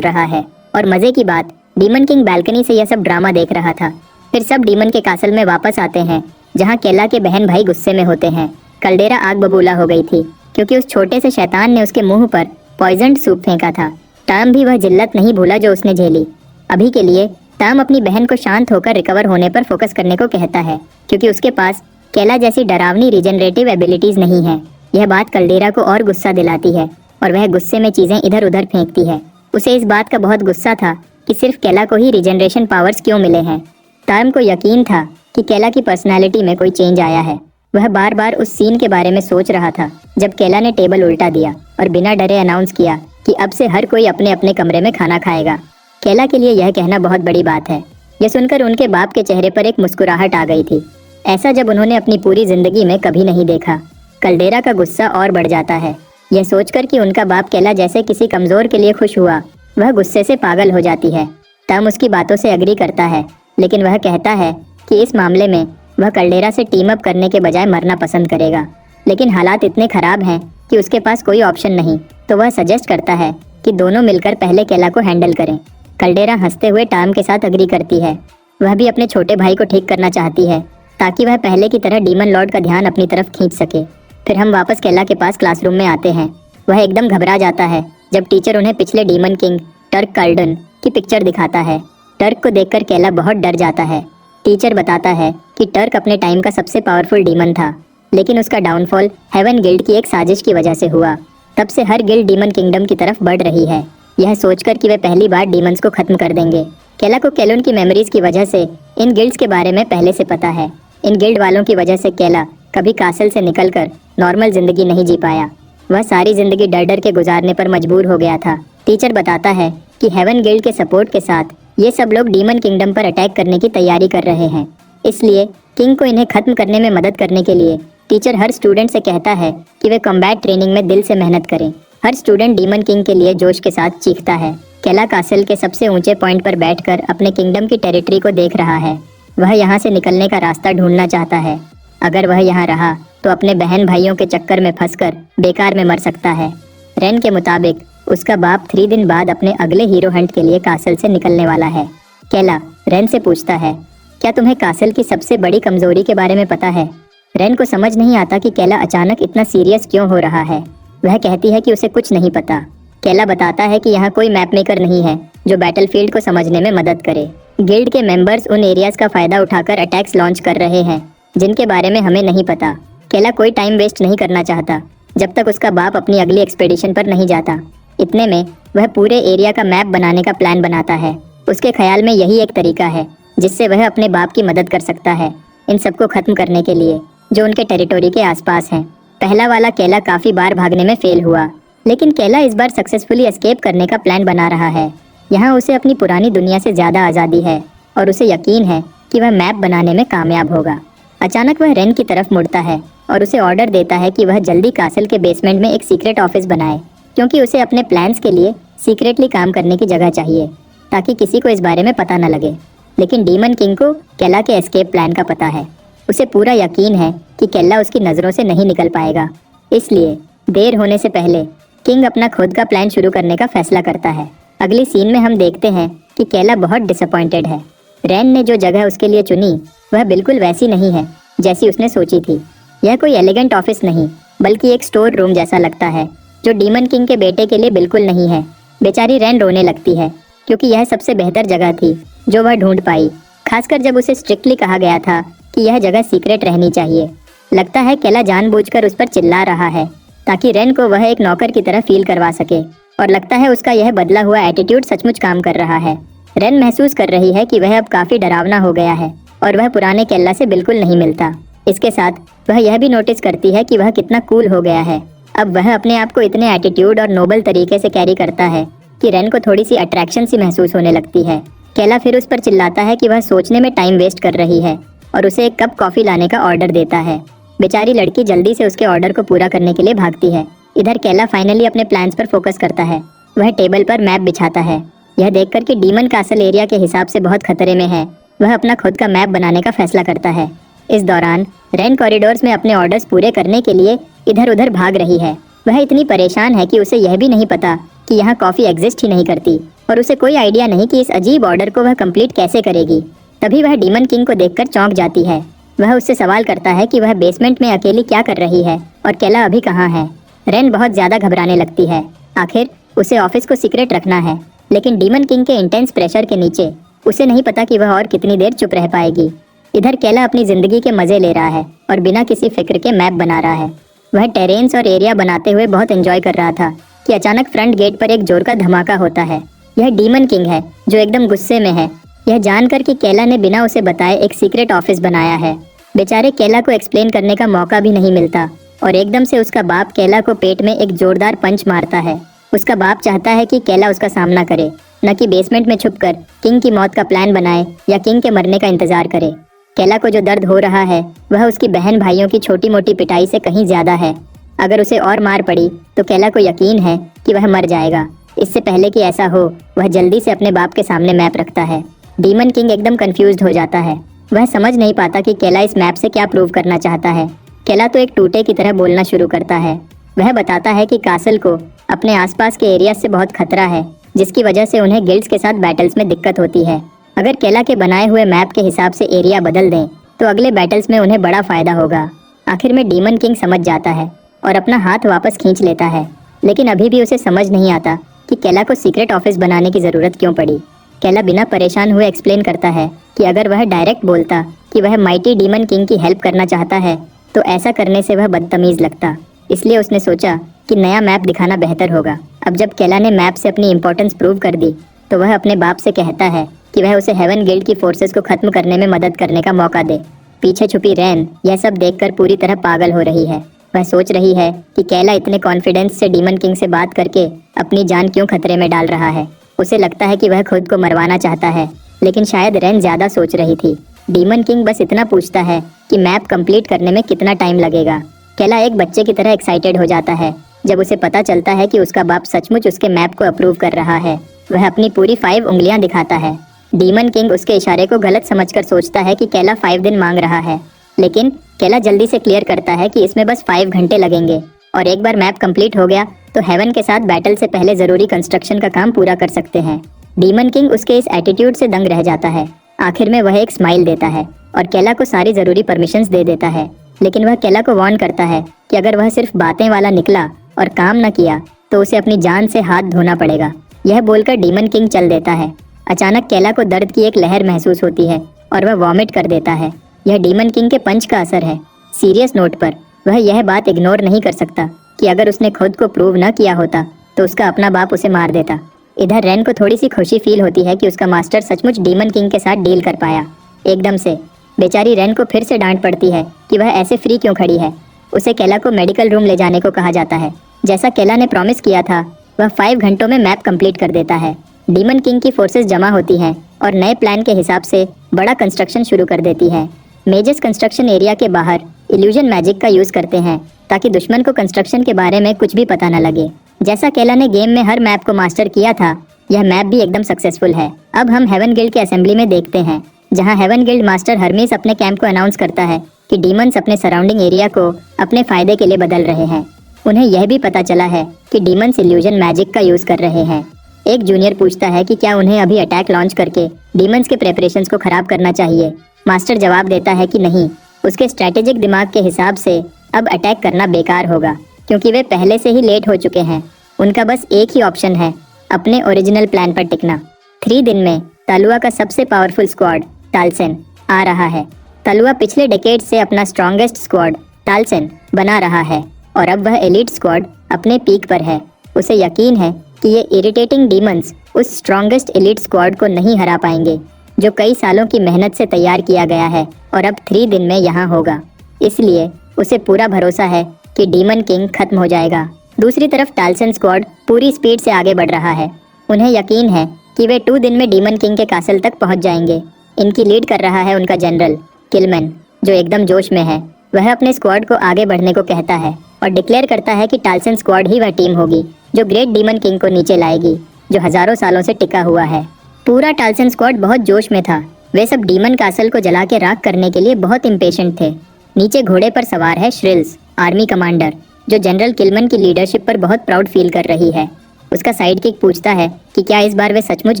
Speaker 1: रहा है। और मजे की बात, डीमन किंग बालकनी से यह सब ड्रामा देख रहा था। फिर सब डीमन के कासल में वापस आते हैं, जहाँ केला के बहन भाई गुस्से में होते हैं। कल्डेरा आग बबूला हो गई थी क्योंकि उस छोटे से शैतान ने उसके मुंह पर पॉइजन्ड सूप फेंका था। टर्म भी वह जिल्लत नहीं भूला जो उसने झेली। अभी के लिए टर्म अपनी बहन को शांत होकर रिकवर होने पर फोकस करने को कहता है, क्योंकि उसके पास केला जैसी डरावनी रिजनरेटिव एबिलिटीज नहीं है। यह बात कल्डेरा को और गुस्सा दिलाती है और वह गुस्से में चीजें इधर उधर फेंकती है। उसे इस बात का बहुत गुस्सा था कि सिर्फ केला को ही रिजनरेशन पावर्स क्यों मिले हैं। टर्म को यकीन था कि केला की पर्सनालिटी में कोई चेंज आया है। वह बार बार उस सीन के बारे में सोच रहा था जब केला ने टेबल उल्टा दिया और बिना डरे अनाउंस किया कि अब से हर कोई अपने अपने कमरे में खाना खाएगा। केला के लिए यह कहना बहुत बड़ी बात है। यह सुनकर उनके बाप के चेहरे पर एक मुस्कुराहट आ गई थी। ऐसा जब उन्होंने अपनी पूरी जिंदगी में कभी नहीं देखा। कल्डेरा का गुस्सा और बढ़ जाता है। यह सोचकर कि उनका बाप केला जैसे किसी कमजोर के लिए खुश हुआ, वह गुस्से से पागल हो जाती है। टर्म उसकी बातों से एग्री करता है, लेकिन वह कहता है कि इस मामले में वह कल्डेरा से टीम अप करने के बजाय मरना पसंद करेगा। लेकिन हालात इतने खराब हैं कि उसके पास कोई ऑप्शन नहीं, तो वह सजेस्ट करता है कि दोनों मिलकर पहले केला को हैंडल करें। कल्डेरा हंसते हुए टर्म के साथ एग्री करती है। वह भी अपने छोटे भाई को ठीक करना चाहती है ताकि वह पहले की तरह डीमन लॉर्ड का ध्यान अपनी तरफ खींच सके। फिर हम वापस केला के पास क्लासरूम में आते हैं। वह एकदम घबरा जाता है जब टीचर उन्हें पिछले डीमन किंग टर्क कार्डन की पिक्चर दिखाता है। टर्क को देखकर केला बहुत डर जाता है। टीचर बताता है कि टर्क अपने टाइम का सबसे पावरफुल डीमन था, लेकिन उसका डाउनफॉल हेवन गिल्ड की एक साजिश की वजह से हुआ। तब से हर गिल्ड डीमन किंगडम की तरफ बढ़ रही है, यह सोचकर कि वे पहली बार डीमंस को खत्म कर देंगे। केला को केलोन की मेमोरीज की वजह से इन गिल्ड्स के बारे में पहले से पता है। इन गिल्ड वालों की वजह से केला कभी कासल से निकलकर नॉर्मल जिंदगी नहीं जी पाया। वह सारी जिंदगी डर डर के गुजारने पर मजबूर हो गया था। टीचर बताता है कि हेवन गिल्ड के सपोर्ट के साथ ये सब लोग डीमन किंगडम पर अटैक करने की तैयारी कर रहे हैं। इसलिए किंग को इन्हें खत्म करने में मदद करने के लिए टीचर हर स्टूडेंट से कहता है कि वे कॉम्बैट ट्रेनिंग में दिल से मेहनत करें। हर स्टूडेंट डीमन किंग के लिए जोश के साथ चीखता है। केला कासल के सबसे ऊंचे पॉइंट पर बैठकर अपने किंगडम की टेरिटरी को देख रहा है। वह यहाँ से निकलने का रास्ता ढूंढना चाहता है। अगर वह यहाँ रहा तो अपने बहन भाइयों के चक्कर में फंसकर बेकार में मर सकता है। रेन के मुताबिक उसका बाप 3 दिन बाद अपने अगले हीरो हंट के लिए कासल से निकलने वाला है। केला रेन से पूछता है, क्या तुम्हें कासल की सबसे बड़ी कमजोरी के बारे में पता है? रेन को समझ नहीं आता कि केला अचानक इतना सीरियस क्यों हो रहा है। वह कहती है कि उसे कुछ नहीं पता। केला बताता है कि यहाँ कोई मैप मेकर नहीं है जो बैटलफील्ड को समझने में मदद करे। गिल्ड के मेंबर्स उन एरियाज का फायदा उठाकर अटैक्स लॉन्च कर रहे हैं जिनके बारे में हमें नहीं पता। केला कोई टाइम वेस्ट नहीं करना चाहता जब तक उसका बाप अपनी अगली एक्सपेडिशन पर नहीं जाता। इतने में वह पूरे एरिया का मैप बनाने का प्लान बनाता है। उसके ख्याल में यही एक तरीका है जिससे वह अपने बाप की मदद कर सकता है इन सबको खत्म करने के लिए जो उनके टेरिटोरी के आसपास हैं। पहला वाला केला काफी बार भागने में फेल हुआ, लेकिन केला इस बार सक्सेसफुली एस्केप करने का प्लान बना रहा है। यहाँ उसे अपनी पुरानी दुनिया से ज्यादा आज़ादी है और उसे यकीन है कि वह मैप बनाने में कामयाब होगा। अचानक वह रेन की तरफ मुड़ता है और उसे ऑर्डर देता है कि वह जल्दी कासल के बेसमेंट में एक सीक्रेट ऑफिस बनाए, क्योंकि उसे अपने प्लान्स के लिए सीक्रेटली काम करने की जगह चाहिए ताकि किसी को इस बारे में पता न लगे। लेकिन डीमन किंग को केला के एस्केप प्लान का पता है। उसे पूरा यकीन है कि केला उसकी नज़रों से नहीं निकल पाएगा। इसलिए देर होने से पहले किंग अपना खुद का प्लान शुरू करने का फैसला करता है। अगली सीन में हम देखते हैं कि केला बहुत डिसअपॉइंटेड है। रेन ने जो जगह उसके लिए चुनी वह बिल्कुल वैसी नहीं है जैसी उसने सोची थी। यह कोई एलिगेंट ऑफिस नहीं बल्कि एक स्टोर रूम जैसा लगता है जो डीमन किंग के बेटे के लिए बिल्कुल नहीं है। बेचारी रेन रोने लगती है क्योंकि यह सबसे बेहतर जगह थी जो वह ढूंढ पाई, खासकर जब उसे स्ट्रिक्टली कहा गया था कि यह जगह सीक्रेट रहनी चाहिए। लगता है केला जानबूझकर उस पर चिल्ला रहा है ताकि रेन को वह एक नौकर की तरह फील करवा सके, और लगता है उसका यह बदला हुआ एटीट्यूड सचमुच काम कर रहा है। रेन महसूस कर रही है कि वह अब काफी डरावना हो गया है और वह पुराने केला से बिल्कुल नहीं मिलता। इसके साथ वह यह भी नोटिस करती है कि वह कितना कूल हो गया है। अब वह अपने आप को इतने एटीट्यूड और नोबल तरीके से कैरी करता है कि रेन को थोड़ी सी अट्रैक्शन सी महसूस होने लगती है। केला फिर उस पर चिल्लाता है कि वह सोचने में टाइम वेस्ट कर रही है और उसे एक कप कॉफी लाने का ऑर्डर देता है। बेचारी लड़की जल्दी से उसके ऑर्डर को पूरा करने के लिए भागती है। इधर केला फाइनली अपने प्लान्स पर फोकस करता है। वह टेबल पर मैप बिछाता है। यह देखकर कि डीमन कासल एरिया के हिसाब से बहुत खतरे में है, वह अपना खुद का मैप बनाने का फैसला करता है। इस दौरान रेन कॉरिडोर्स में अपने ऑर्डर्स पूरे करने के लिए इधर उधर भाग रही है। वह इतनी परेशान है कि उसे यह भी नहीं पता कि यहाँ कॉफी एग्जिस्ट ही नहीं करती और उसे कोई आइडिया नहीं कि इस अजीब ऑर्डर को वह कंप्लीट कैसे करेगी। तभी वह डीमन किंग को देखकर चौंक जाती है। वह उससे सवाल करता है कि वह बेसमेंट में अकेली क्या कर रही है और केला अभी कहाँ है। रेन बहुत ज्यादा घबराने लगती है। आखिर उसे ऑफिस को सीक्रेट रखना है, लेकिन डीमन किंग के इंटेंस प्रेशर के नीचे उसे नहीं पता कि वह और कितनी देर चुप रह पाएगी। इधर केला अपनी जिंदगी के मजे ले रहा है और बिना किसी फिक्र के मैप बना रहा है। वह टेरेन्स और एरिया बनाते हुए बहुत एंजॉय कर रहा था कि अचानक फ्रंट गेट पर एक जोर का धमाका होता है। यह डीमन किंग है जो एकदम गुस्से में है, यह जानकर कि केला ने बिना उसे बताए एक सीक्रेट ऑफिस बनाया है। बेचारे केला को एक्सप्लेन करने का मौका भी नहीं मिलता और एकदम से उसका बाप केला को पेट में एक जोरदार पंच मारता है। उसका बाप चाहता है कि केला उसका सामना करे, न कि बेसमेंट में छुपकर किंग की मौत का प्लान बनाए या किंग के मरने का इंतजार करे। केला को जो दर्द हो रहा है वह उसकी बहन भाइयों की छोटी मोटी पिटाई से कहीं ज्यादा है। अगर उसे और मार पड़ी तो केला को यकीन है कि वह मर जाएगा। इससे पहले कि ऐसा हो वह जल्दी से अपने बाप के सामने मैप रखता है। डीमन किंग एकदम कंफ्यूज्ड हो जाता है। वह समझ नहीं पाता कि केला इस मैप से क्या प्रूव करना चाहता है। केला तो एक टूटे की तरह बोलना शुरू करता है। वह बताता है कि कासल को अपने आसपास के एरिया से बहुत खतरा है, जिसकी वजह से उन्हें गिल्ड्स के साथ बैटल्स में दिक्कत होती है। अगर केला के बनाए हुए मैप के हिसाब से एरिया बदल दें तो अगले बैटल्स में उन्हें बड़ा फायदा होगा। आखिर में डीमन किंग समझ जाता है और अपना हाथ वापस खींच लेता है, लेकिन अभी भी उसे समझ नहीं आता कि केला को सीक्रेट ऑफिस बनाने की जरूरत क्यों पड़ी। केला बिना परेशान हुए एक्सप्लेन करता है कि अगर वह डायरेक्ट बोलता कि वह माइटी डीमन किंग की हेल्प करना चाहता है तो ऐसा करने से वह बदतमीज लगता। इसलिए उसने सोचा कि नया मैप दिखाना बेहतर होगा। अब जब केला ने मैप से अपनी इम्पोर्टेंस प्रूव कर दी तो वह अपने बाप से कहता है कि वह उसे हेवन गिल्ड की फोर्सेस को खत्म करने में मदद करने का मौका दे। पीछे छुपी रैन यह सब देखकर पूरी तरह पागल हो रही है। वह सोच रही है कि केला इतने कॉन्फिडेंस से डीमन किंग से बात करके अपनी जान क्यों खतरे में डाल रहा है। उसे लगता है कि वह खुद को मरवाना चाहता है, लेकिन शायद रैन ज्यादा सोच रही थी। डीमन किंग बस इतना पूछता है कि मैप कंप्लीट करने में कितना टाइम लगेगा। केला एक बच्चे की तरह एक्साइटेड हो जाता है जब उसे पता चलता है कि उसका बाप सचमुच उसके मैप को अप्रूव कर रहा है। वह अपनी पूरी 5 उंगलियां दिखाता है। डीमन किंग उसके इशारे को गलत समझकर सोचता है कि केला 5 दिन मांग रहा है, लेकिन केला जल्दी से क्लियर करता है कि इसमें बस 5 घंटे लगेंगे और एक बार मैप कंप्लीट हो गया तो हेवन के साथ बैटल से पहले जरूरी कंस्ट्रक्शन का काम पूरा कर सकते हैं। डीमन किंग उसके इस एटीट्यूड से दंग रह जाता है। आखिर में वह एक स्माइल देता है और केला को सारी जरूरी परमिशंस दे देता है, लेकिन वह केला को वार्न करता है कि अगर वह सिर्फ बातें वाला निकला और काम न किया तो उसे अपनी जान से हाथ धोना पड़ेगा। यह बोलकर डीमन किंग चल देता है। अचानक केला को दर्द की एक लहर महसूस होती है और वह वॉमिट कर देता है। यह डीमन किंग के पंच का असर है। सीरियस नोट पर वह यह बात इग्नोर नहीं कर सकता कि अगर उसने खुद को प्रूव न किया होता तो उसका अपना बाप उसे मार देता। इधर रैन को थोड़ी सी खुशी फील होती है कि उसका मास्टर सचमुच डीमन किंग के साथ डील कर पाया। एकदम से बेचारी रैन को फिर से डांट पड़ती है कि वह ऐसे फ्री क्यों खड़ी है। उसे केला को मेडिकल रूम ले जाने को कहा जाता है। जैसा केला ने प्रॉमिस किया था वह 5 घंटों में मैप कंप्लीट कर देता है। डीमन किंग की फोर्सेस जमा होती हैं और नए प्लान के हिसाब से बड़ा कंस्ट्रक्शन शुरू कर देती है। मेजर्स कंस्ट्रक्शन एरिया के बाहर इल्यूजन मैजिक का यूज करते हैं ताकि दुश्मन को कंस्ट्रक्शन के बारे में कुछ भी पता न लगे। जैसा केला ने गेम में हर मैप को मास्टर किया था, यह मैप भी एकदम सक्सेसफुल है। अब हम हेवन गिल्ड के असेंबली में देखते हैं, जहां हेवन गिल्ड मास्टर हर्मीस अपने कैंप को अनाउंस करता है कि डीमंस अपने सराउंडिंग एरिया को अपने फायदे के लिए बदल रहे हैं। उन्हें यह भी पता चला है कि डीमंस इल्यूजन मैजिक का यूज कर रहे हैं। एक जूनियर पूछता है कि क्या उन्हें अभी अटैक लॉन्च करके डीमंस के प्रेपरेशंस को खराब करना चाहिए। मास्टर जवाब देता है कि नहीं, उसके स्ट्रेटेजिक दिमाग के हिसाब से अब अटैक करना बेकार होगा क्योंकि वे पहले से ही लेट हो चुके हैं। उनका बस एक ही ऑप्शन है, अपने ओरिजिनल प्लान पर टिकना। 3 दिन में तलुआ का सबसे पावरफुल स्क्वाड टालसेन आ रहा है। तलुआ पिछले डेकेड से अपना स्ट्रॉन्गेस्ट स्क्वाड टालसेन बना रहा है और अब वह एलीट स्क्वाड अपने पीक पर है। उसे यकीन है कि ये इरिटेटिंग डीमंस उस स्ट्रॉन्गेस्ट एलीट स्क्वाड को नहीं हरा पाएंगे जो कई सालों की मेहनत से तैयार किया गया है और अब 3 दिन में यहाँ होगा। इसलिए उसे पूरा भरोसा है कि डीमन किंग खत्म हो जाएगा। दूसरी तरफ टालसन स्क्वाड पूरी स्पीड से आगे बढ़ रहा है। उन्हें यकीन है कि वे 2 दिन में डीमन किंग के कासल तक पहुंच जाएंगे। इनकी लीड कर रहा है उनका जनरल किलमैन, जो एकदम जोश में है। वह अपने स्क्वाड को आगे बढ़ने को कहता है और डिक्लेयर करता है कि टालसन स्क्वाड ही वह टीम होगी जो ग्रेट डीमन किंग को नीचे लाएगी, जो हजारों सालों से टिका हुआ है। पूरा टालसन स्क्वाड बहुत जोश में था। वे सब डीमन कासल को जला के राख करने के लिए बहुत इम्पेशेंट थे। नीचे घोड़े पर सवार है श्रिल्स, आर्मी कमांडर, जो जनरल किलमैन की लीडरशिप पर बहुत प्राउड फील कर रही है। उसका साइड किक पूछता है कि क्या इस बार वे सचमुच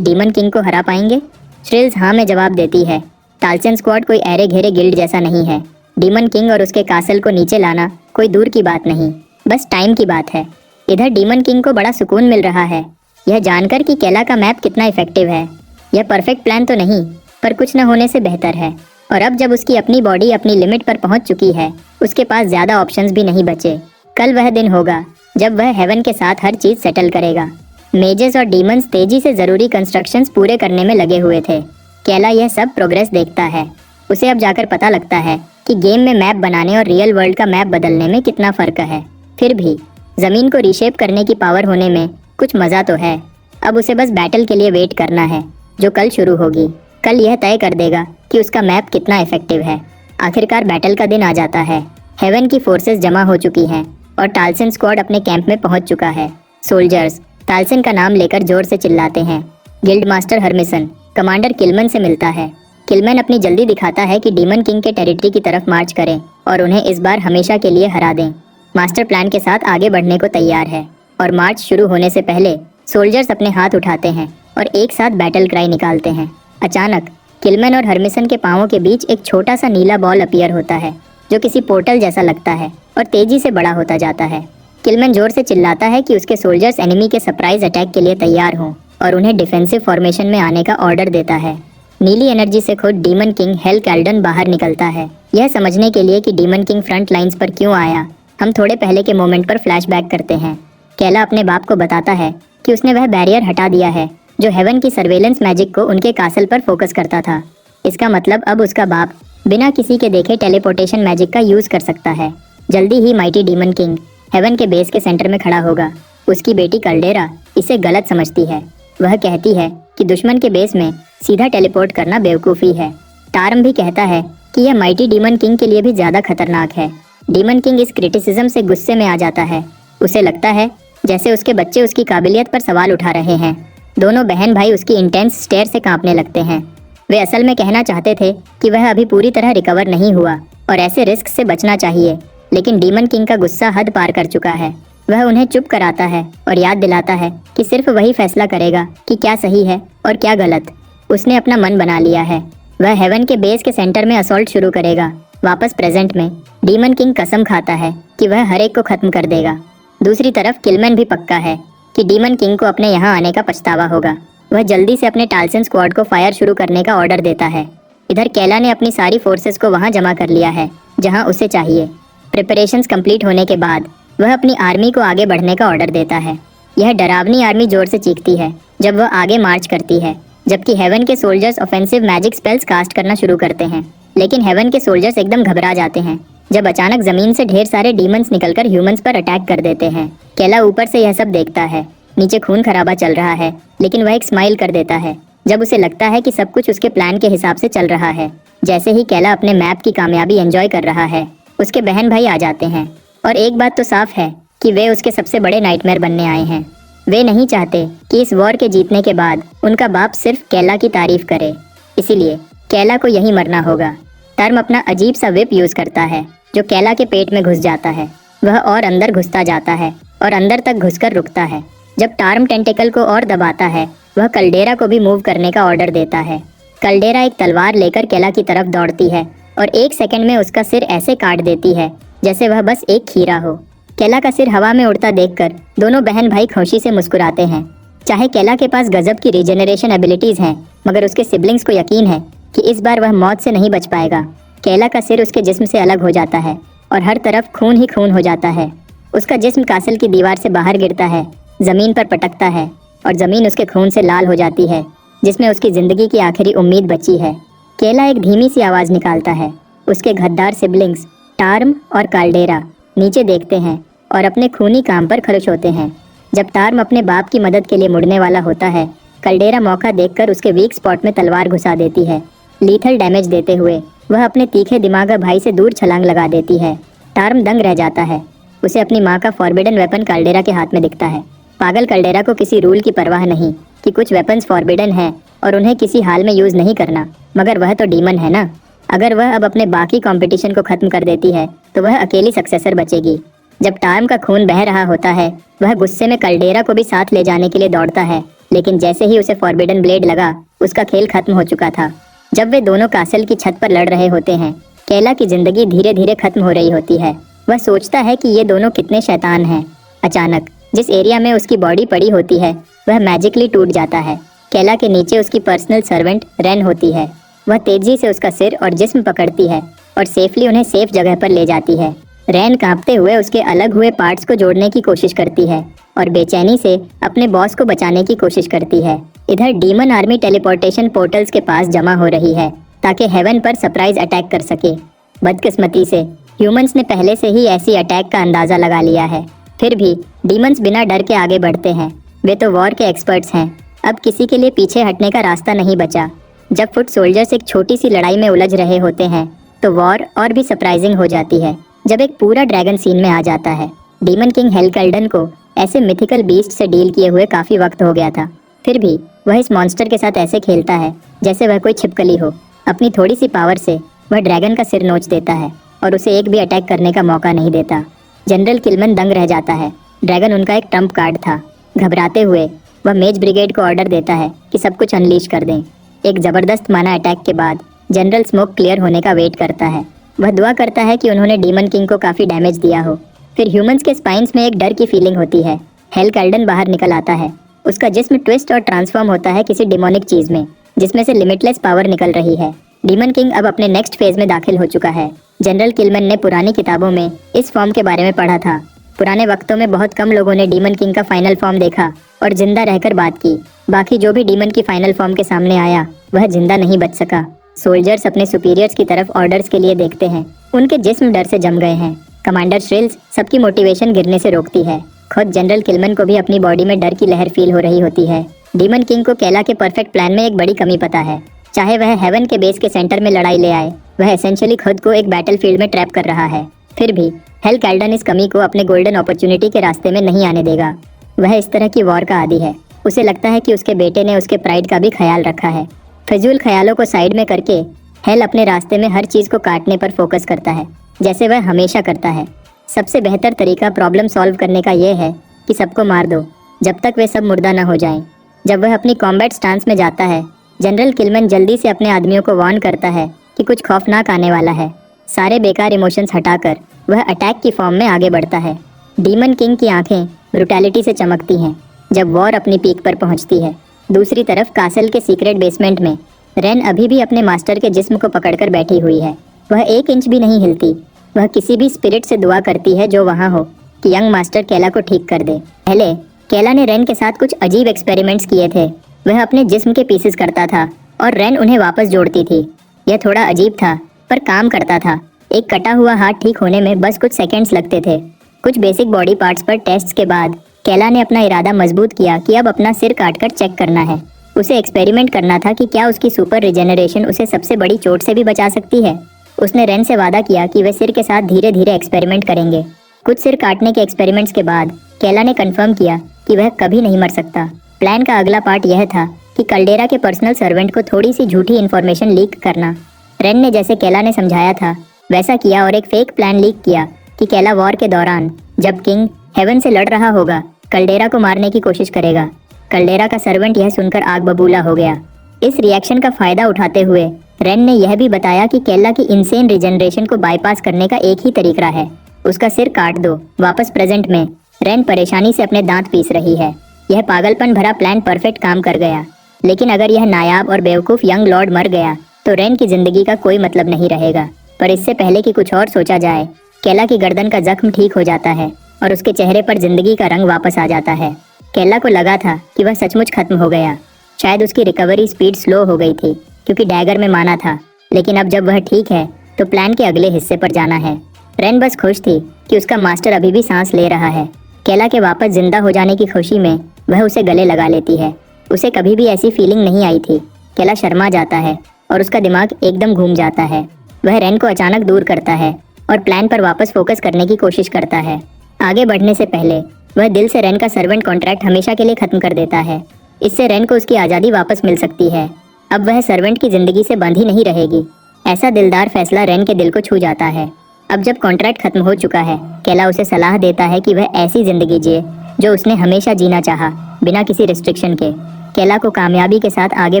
Speaker 1: डीमन किंग को हरा पाएंगे। श्रिल्स हाँ में जवाब देती है। टालसन स्क्वाड कोई ऐरे घेरे गिल्ड जैसा नहीं है। डीमन किंग और उसके कासल को नीचे लाना कोई दूर की बात नहीं, बस टाइम की बात है। इधर डीमन किंग को बड़ा सुकून मिल रहा है यह जानकर कि केला का मैप कितना इफेक्टिव है। यह परफेक्ट प्लान तो नहीं, पर कुछ न होने से बेहतर है। और अब जब उसकी अपनी बॉडी अपनी लिमिट पर पहुंच चुकी है, उसके पास ज्यादा ऑप्शंस भी नहीं बचे। कल वह दिन होगा जब वह हेवन के साथ हर चीज सेटल करेगा। मेजेस और डीमंस तेजी से जरूरी कंस्ट्रक्शंस पूरे करने में लगे हुए थे। केला यह सब प्रोग्रेस देखता है। उसे अब जाकर पता लगता है कि गेम में मैप बनाने और रियल वर्ल्ड का मैप बदलने में कितना फर्क है। फिर भी जमीन को रीशेप करने की पावर होने में कुछ मजा तो है। अब उसे बस बैटल के लिए वेट करना है जो कल शुरू होगी। कल यह तय कर देगा कि उसका मैप कितना इफेक्टिव है। आखिरकार बैटल का दिन आ जाता है। हेवन की फोर्सेस जमा हो चुकी हैं और टालसन स्क्वाड अपने कैंप में पहुंच चुका है। सोल्जर्स टालसन का नाम लेकर जोर से चिल्लाते हैं। गिल्ड मास्टर हर्मिसन कमांडर किलमैन से मिलता है। किलमैन अपनी जल्दी दिखाता है कि डीमन किंग के टेरिटरी की तरफ मार्च करें और उन्हें इस बार हमेशा के लिए हरा दें। मास्टर प्लान के साथ आगे बढ़ने को तैयार है और मार्च शुरू होने से पहले सोल्जर्स अपने हाथ उठाते हैं और एक साथ बैटल क्राई निकालते हैं। अचानक किलमैन और हर्मिसन के पांवों के बीच एक छोटा सा नीला बॉल अपीयर होता है जो किसी पोर्टल जैसा लगता है और तेजी से बड़ा होता जाता है। किलमैन जोर से चिल्लाता है कि उसके सोल्जर्स एनिमी के सरप्राइज अटैक के लिए तैयार हों और उन्हें डिफेंसिव फॉर्मेशन में आने का ऑर्डर देता है। नीली एनर्जी से खुद डीमन किंग हेल कैल्डन बाहर निकलता है, यह समझने के लिए कि डीमन किंग फ्रंट लाइंस पर क्यों आया। हम थोड़े पहले के मोमेंट पर फ्लैशबैक करते हैं। केला अपने बाप को बताता है कि उसने वह बैरियर हटा दिया है जो हेवन की सर्वेलेंस मैजिक को उनके कासल पर फोकस करता था। इसका मतलब अब उसका बाप बिना किसी के देखे टेलीपोर्टेशन मैजिक का यूज कर सकता है। जल्दी ही माइटी डीमन किंग हेवन के बेस के सेंटर में खड़ा होगा। उसकी बेटी कल्डेरा इसे गलत समझती है। वह कहती है कि दुश्मन के बेस में सीधा टेलीपोर्ट करना बेवकूफ़ी है। टार्म भी कहता है कि यह माइटी डीमन किंग के लिए भी ज़्यादा खतरनाक है। डीमन किंग इस क्रिटिसिज्म से गुस्से में आ जाता है। उसे लगता है जैसे उसके बच्चे उसकी काबिलियत पर सवाल उठा रहे हैं। दोनों बहन भाई उसकी इंटेंस स्टेयर से कांपने लगते हैं। वे असल में कहना चाहते थे कि वह अभी पूरी तरह रिकवर नहीं हुआ और ऐसे रिस्क से बचना चाहिए, लेकिन डीमन किंग का गुस्सा हद पार कर चुका है। वह उन्हें चुप कराता है और याद दिलाता है कि सिर्फ वही फैसला करेगा कि क्या सही है और क्या गलत। उसने अपना मन बना लिया है। वह हेवन के बेस के सेंटर में असॉल्ट शुरू करेगा। वापस प्रेजेंट में डीमन किंग कसम खाता है कि वह हर एक को खत्म कर देगा। दूसरी तरफ किलमैन भी पक्का है कि डीमन किंग को अपने यहाँ आने का पछतावा होगा। वह जल्दी से अपने टाल्सन स्क्वाड को फायर शुरू करने का ऑर्डर देता है। इधर केला ने अपनी सारी फोर्सेस को वहाँ जमा कर लिया है जहाँ उसे चाहिए। प्रिपरेशंस कंप्लीट होने के बाद वह अपनी आर्मी को आगे बढ़ने का ऑर्डर देता है। यह डरावनी आर्मी जोर से चीखती है जब वह आगे मार्च करती है, जबकि हेवन के soldiers offensive magic spells cast करना शुरू करते हैं। लेकिन हेवन के सोल्जर्स एकदम घबरा जाते हैं जब अचानक जमीन से ढेर सारे डीमंस निकलकर ह्यूमंस पर अटैक कर देते हैं। केला ऊपर से यह सब देखता है। नीचे खून खराबा चल रहा है, लेकिन वह एक स्माइल कर देता है जब उसे लगता है कि सब कुछ उसके प्लान के हिसाब से चल रहा है। जैसे ही केला अपने मैप की कामयाबी एंजॉय कर रहा है, उसके बहन भाई आ जाते हैं और एक बात तो साफ है कि वे उसके सबसे बड़े नाइटमेयर बनने आए हैं। वे नहीं चाहते कि इस वॉर के जीतने के बाद उनका बाप सिर्फ केला की तारीफ करे, इसीलिए केला को यहीं मरना होगा। टर्म अपना अजीब सा विप यूज करता है जो केला के पेट में घुस जाता है। वह और अंदर घुसता जाता है और अंदर तक घुसकर रुकता है। जब टार्म टेंटिकल को और दबाता है, वह कल्डेरा को भी मूव करने का ऑर्डर देता है। कल्डेरा एक तलवार लेकर केला की तरफ दौड़ती है और एक सेकंड में उसका सिर ऐसे काट देती है जैसे वह बस एक खीरा हो। केला का सिर हवा में उड़ता देखकर दोनों बहन भाई खुशी से मुस्कुराते हैं। चाहे केला के पास गजब की रीजेनरेशन एबिलिटीज हैं, मगर उसके सिबलिंग्स को यकीन है कि इस बार वह मौत से नहीं बच पाएगा। केला का सिर उसके जिस्म से अलग हो जाता है और हर तरफ खून ही खून हो जाता है। उसका जिस्म कासल की दीवार से बाहर गिरता है, जमीन पर पटकता है और जमीन उसके खून से लाल हो जाती है, जिसमें उसकी जिंदगी की आखिरी उम्मीद बची है। केला एक धीमी सी आवाज निकालता है। उसके गद्दार सिबलिंग्स टार्म और काल्डेरा नीचे देखते हैं और अपने खूनी काम पर खर्च होते हैं। जब टार्म अपने बाप की मदद के लिए मुड़ने वाला होता है, कल्डेरा मौका देखकर उसके वीक स्पॉट में तलवार घुसा देती है। लीथल डैमेज देते हुए वह अपने तीखे दिमाग भाई से दूर छलांग लगा देती है। टार्म दंग रह जाता है। उसे अपनी माँ का फॉरबिडन वेपन कल्डेरा के हाथ में दिखता है। पागल कल्डेरा को किसी रूल की परवाह नहीं कि कुछ वेपन्स फॉरबिडन हैं और उन्हें किसी हाल में यूज नहीं करना, मगर वह तो डीमन है ना। अगर वह अब अपने बाकी कंपटीशन को खत्म कर देती है तो वह अकेली सक्सेसर बचेगी। जब टार्म का खून बह रहा होता है, वह गुस्से में कल्डेरा को भी साथ ले जाने के लिए दौड़ता है, लेकिन जैसे ही उसे फॉरबिडन ब्लेड लगा, उसका खेल खत्म हो चुका था। जब वे दोनों कासल की छत पर लड़ रहे होते हैं, केला की जिंदगी धीरे धीरे खत्म हो रही होती है। वह सोचता है कि ये दोनों कितने शैतान हैं। अचानक जिस एरिया में उसकी बॉडी पड़ी होती है वह मैजिकली टूट जाता है। केला के नीचे उसकी पर्सनल सर्वेंट रेन होती है। वह तेजी से उसका सिर और जिस्म पकड़ती है और सेफली उन्हें सेफ जगह पर ले जाती है। रेन कांपते हुए उसके अलग हुए पार्ट्स को जोड़ने की कोशिश करती है और बेचैनी से अपने बॉस को बचाने की कोशिश करती है। इधर डीमन आर्मी टेलीपोर्टेशन पोर्टल्स के पास जमा हो रही है ताकि हेवन पर सरप्राइज अटैक कर सके। बदकिस्मती से ह्यूमंस ने पहले से ही ऐसी अटैक का अंदाजा लगा लिया है। फिर भी डीमंस बिना डर के आगे बढ़ते हैं। वे तो वॉर के एक्सपर्ट्स हैं। अब किसी के लिए पीछे हटने का रास्ता नहीं बचा। जब फुट सोल्जर्स एक छोटी सी लड़ाई में उलझ रहे होते हैं तो वॉर और भी सरप्राइजिंग हो जाती है जब एक पूरा ड्रैगन सीन में आ जाता है। डीमन किंग हेलकल्डन को ऐसे मिथिकल बीस्ट से डील किए हुए काफ़ी वक्त हो गया था, फिर भी वह इस मॉन्स्टर के साथ ऐसे खेलता है जैसे वह कोई छिपकली हो। अपनी थोड़ी सी पावर से वह ड्रैगन का सिर नोच देता है और उसे एक भी अटैक करने का मौका नहीं देता। जनरल किलमन दंग रह जाता है। ड्रैगन उनका एक ट्रम्प कार्ड था। घबराते हुए वह मेज ब्रिगेड को ऑर्डर देता है कि सब कुछ अनलीश कर दें। एक ज़बरदस्त माना अटैक के बाद जनरल स्मोक क्लियर होने का वेट करता है। वह दुआ करता है कि उन्होंने डीमन किंग को काफ़ी डैमेज दिया हो। फिर ह्यूमंस के स्पाइन्स में एक डर की फीलिंग होती है। हेलकल्डन बाहर निकल आता है। उसका जिस्म ट्विस्ट और ट्रांसफॉर्म होता है किसी डिमोनिक चीज़ में, जिसमें से लिमिटलेस पावर निकल रही है। डीमन किंग अब अपने नेक्स्ट फेज में दाखिल हो चुका है। जनरल किलमैन ने पुरानी किताबों में इस फॉर्म के बारे में पढ़ा था। पुराने वक्तों में बहुत कम लोगों ने डीमन किंग का फाइनल फॉर्म देखा और जिंदा रहकर बात की। बाकी जो भी डीमन की फाइनल फॉर्म के सामने आया वह जिंदा नहीं बच सका। सोल्जर्स अपने सुपीरियर्स की तरफ ऑर्डर्स के लिए देखते हैं। उनके जिस्म डर से जम गए हैं। कमांडर श्रिल्स सबकी मोटिवेशन गिरने से रोकती है। खुद जनरल किलमैन को भी अपनी बॉडी में डर की लहर फील हो रही होती है। डीमन किंग को केला के परफेक्ट प्लान में एक बड़ी कमी पता है। चाहे वह हेवन के बेस के सेंटर में लड़ाई ले आए, वह एसेंशियली खुद को एक बैटलफील्ड में ट्रैप कर रहा है। फिर भी हेल कैल्डन इस कमी को अपने गोल्डन अपॉर्चुनिटी के रास्ते में नहीं आने देगा। वह इस तरह की वॉर का आदी है। उसे लगता है कि उसके बेटे ने उसके प्राइड का भी ख्याल रखा है। फिजूल ख्यालों को साइड में करके हेल अपने रास्ते में हर चीज को काटने पर फोकस करता है, जैसे वह हमेशा करता है। सबसे बेहतर तरीका प्रॉब्लम सॉल्व करने का यह है कि सबको मार दो जब तक वे सब मुर्दा न हो जाएं। जब वह अपनी कॉम्बैट स्टांस में जाता है, जनरल किलमैन जल्दी से अपने आदमियों को वार्न करता है कि कुछ खौफनाक आने वाला है। सारे बेकार इमोशंस हटाकर वह अटैक की फॉर्म में आगे बढ़ता है। डीमन किंग की आंखें ब्रुटैलिटी से चमकती हैं जब वॉर अपनी पीक पर पहुंचती है। दूसरी तरफ कासल के सीक्रेट बेसमेंट में रेन अभी भी अपने मास्टर के जिस्म को पकड़कर बैठी हुई है। वह 1 इंच भी नहीं हिलती। वह किसी भी स्पिरिट से दुआ करती है जो वहाँ हो कि यंग मास्टर केला को ठीक कर दे। पहले केला ने रेन के साथ कुछ अजीब एक्सपेरिमेंट्स किए थे। वह अपने जिस्म के पीसेस करता था और रेन उन्हें वापस जोड़ती थी। यह थोड़ा अजीब था पर काम करता था। एक कटा हुआ हाथ ठीक होने में बस कुछ सेकंड्स लगते थे। कुछ बेसिक बॉडी पार्ट्स पर टेस्ट्स के बाद केला ने अपना इरादा मजबूत किया कि अब अपना सिर काटकर चेक करना है। उसे एक्सपेरिमेंट करना था कि क्या उसकी सुपर रिजेनरेशन उसे सबसे बड़ी चोट से भी बचा सकती है। उसने रेन से वादा किया कि वे सिर के साथ धीरे धीरे एक्सपेरिमेंट करेंगे। कुछ सिर काटने के एक्सपेरिमेंट्स के बाद केला ने कंफर्म किया कि वह कभी नहीं मर सकता। प्लान का अगला पार्ट यह था कि कल्डेरा के पर्सनल सर्वेंट को थोड़ी सी झूठी इन्फॉर्मेशन लीक करना। रेन ने जैसे केला ने समझाया था वैसा किया और एक फेक प्लान लीक किया कि केला वॉर के दौरान जब किंग हेवन से लड़ रहा होगा, कल्डेरा को मारने की कोशिश करेगा। कल्डेरा का सर्वेंट यह सुनकर आग बबूला हो गया। इस रिएक्शन का फायदा उठाते हुए रेन ने यह भी बताया कि केला की इनसेन रिजेनरेशन को बाईपास करने का एक ही तरीका है, उसका सिर काट दो। वापस प्रेजेंट में रेन परेशानी से अपने दांत पीस रही है। यह पागलपन भरा प्लान परफेक्ट काम कर गया, लेकिन अगर यह नायाब और बेवकूफ यंग लॉर्ड मर गया तो रेन की जिंदगी का कोई मतलब नहीं रहेगा। पर इससे पहले कि कुछ और सोचा जाए, केला की गर्दन का जख्म ठीक हो जाता है और उसके चेहरे पर जिंदगी का रंग वापस आ जाता है। केला को लगा था कि वह सचमुच खत्म हो गया। शायद उसकी रिकवरी स्पीड स्लो हो गई थी क्योंकि डैगर में माना था, लेकिन अब जब वह ठीक है तो प्लान के अगले हिस्से पर जाना है। रेन बस खुश थी कि उसका मास्टर अभी भी सांस ले रहा है। केला के वापस जिंदा हो जाने की खुशी में वह उसे गले लगा लेती है। उसे कभी भी ऐसी फीलिंग नहीं आई थी। केला शर्मा जाता है और उसका दिमाग एकदम घूम जाता है। वह रेन को अचानक दूर करता है और प्लान पर वापस फोकस करने की कोशिश करता है। आगे बढ़ने से पहले वह दिल से रेन का सर्वेंट कॉन्ट्रैक्ट हमेशा के लिए खत्म कर देता है। इससे रेन को उसकी आज़ादी वापस मिल सकती है। अब वह सर्वेंट की जिंदगी से बंधी नहीं रहेगी। ऐसा दिलदार फैसला रेन के दिल को छू जाता है। अब जब कॉन्ट्रैक्ट खत्म हो चुका है, केला उसे सलाह देता है कि वह ऐसी जिंदगी जिए जो उसने हमेशा जीना चाहा, बिना किसी रिस्ट्रिक्शन के। केला को कामयाबी के साथ आगे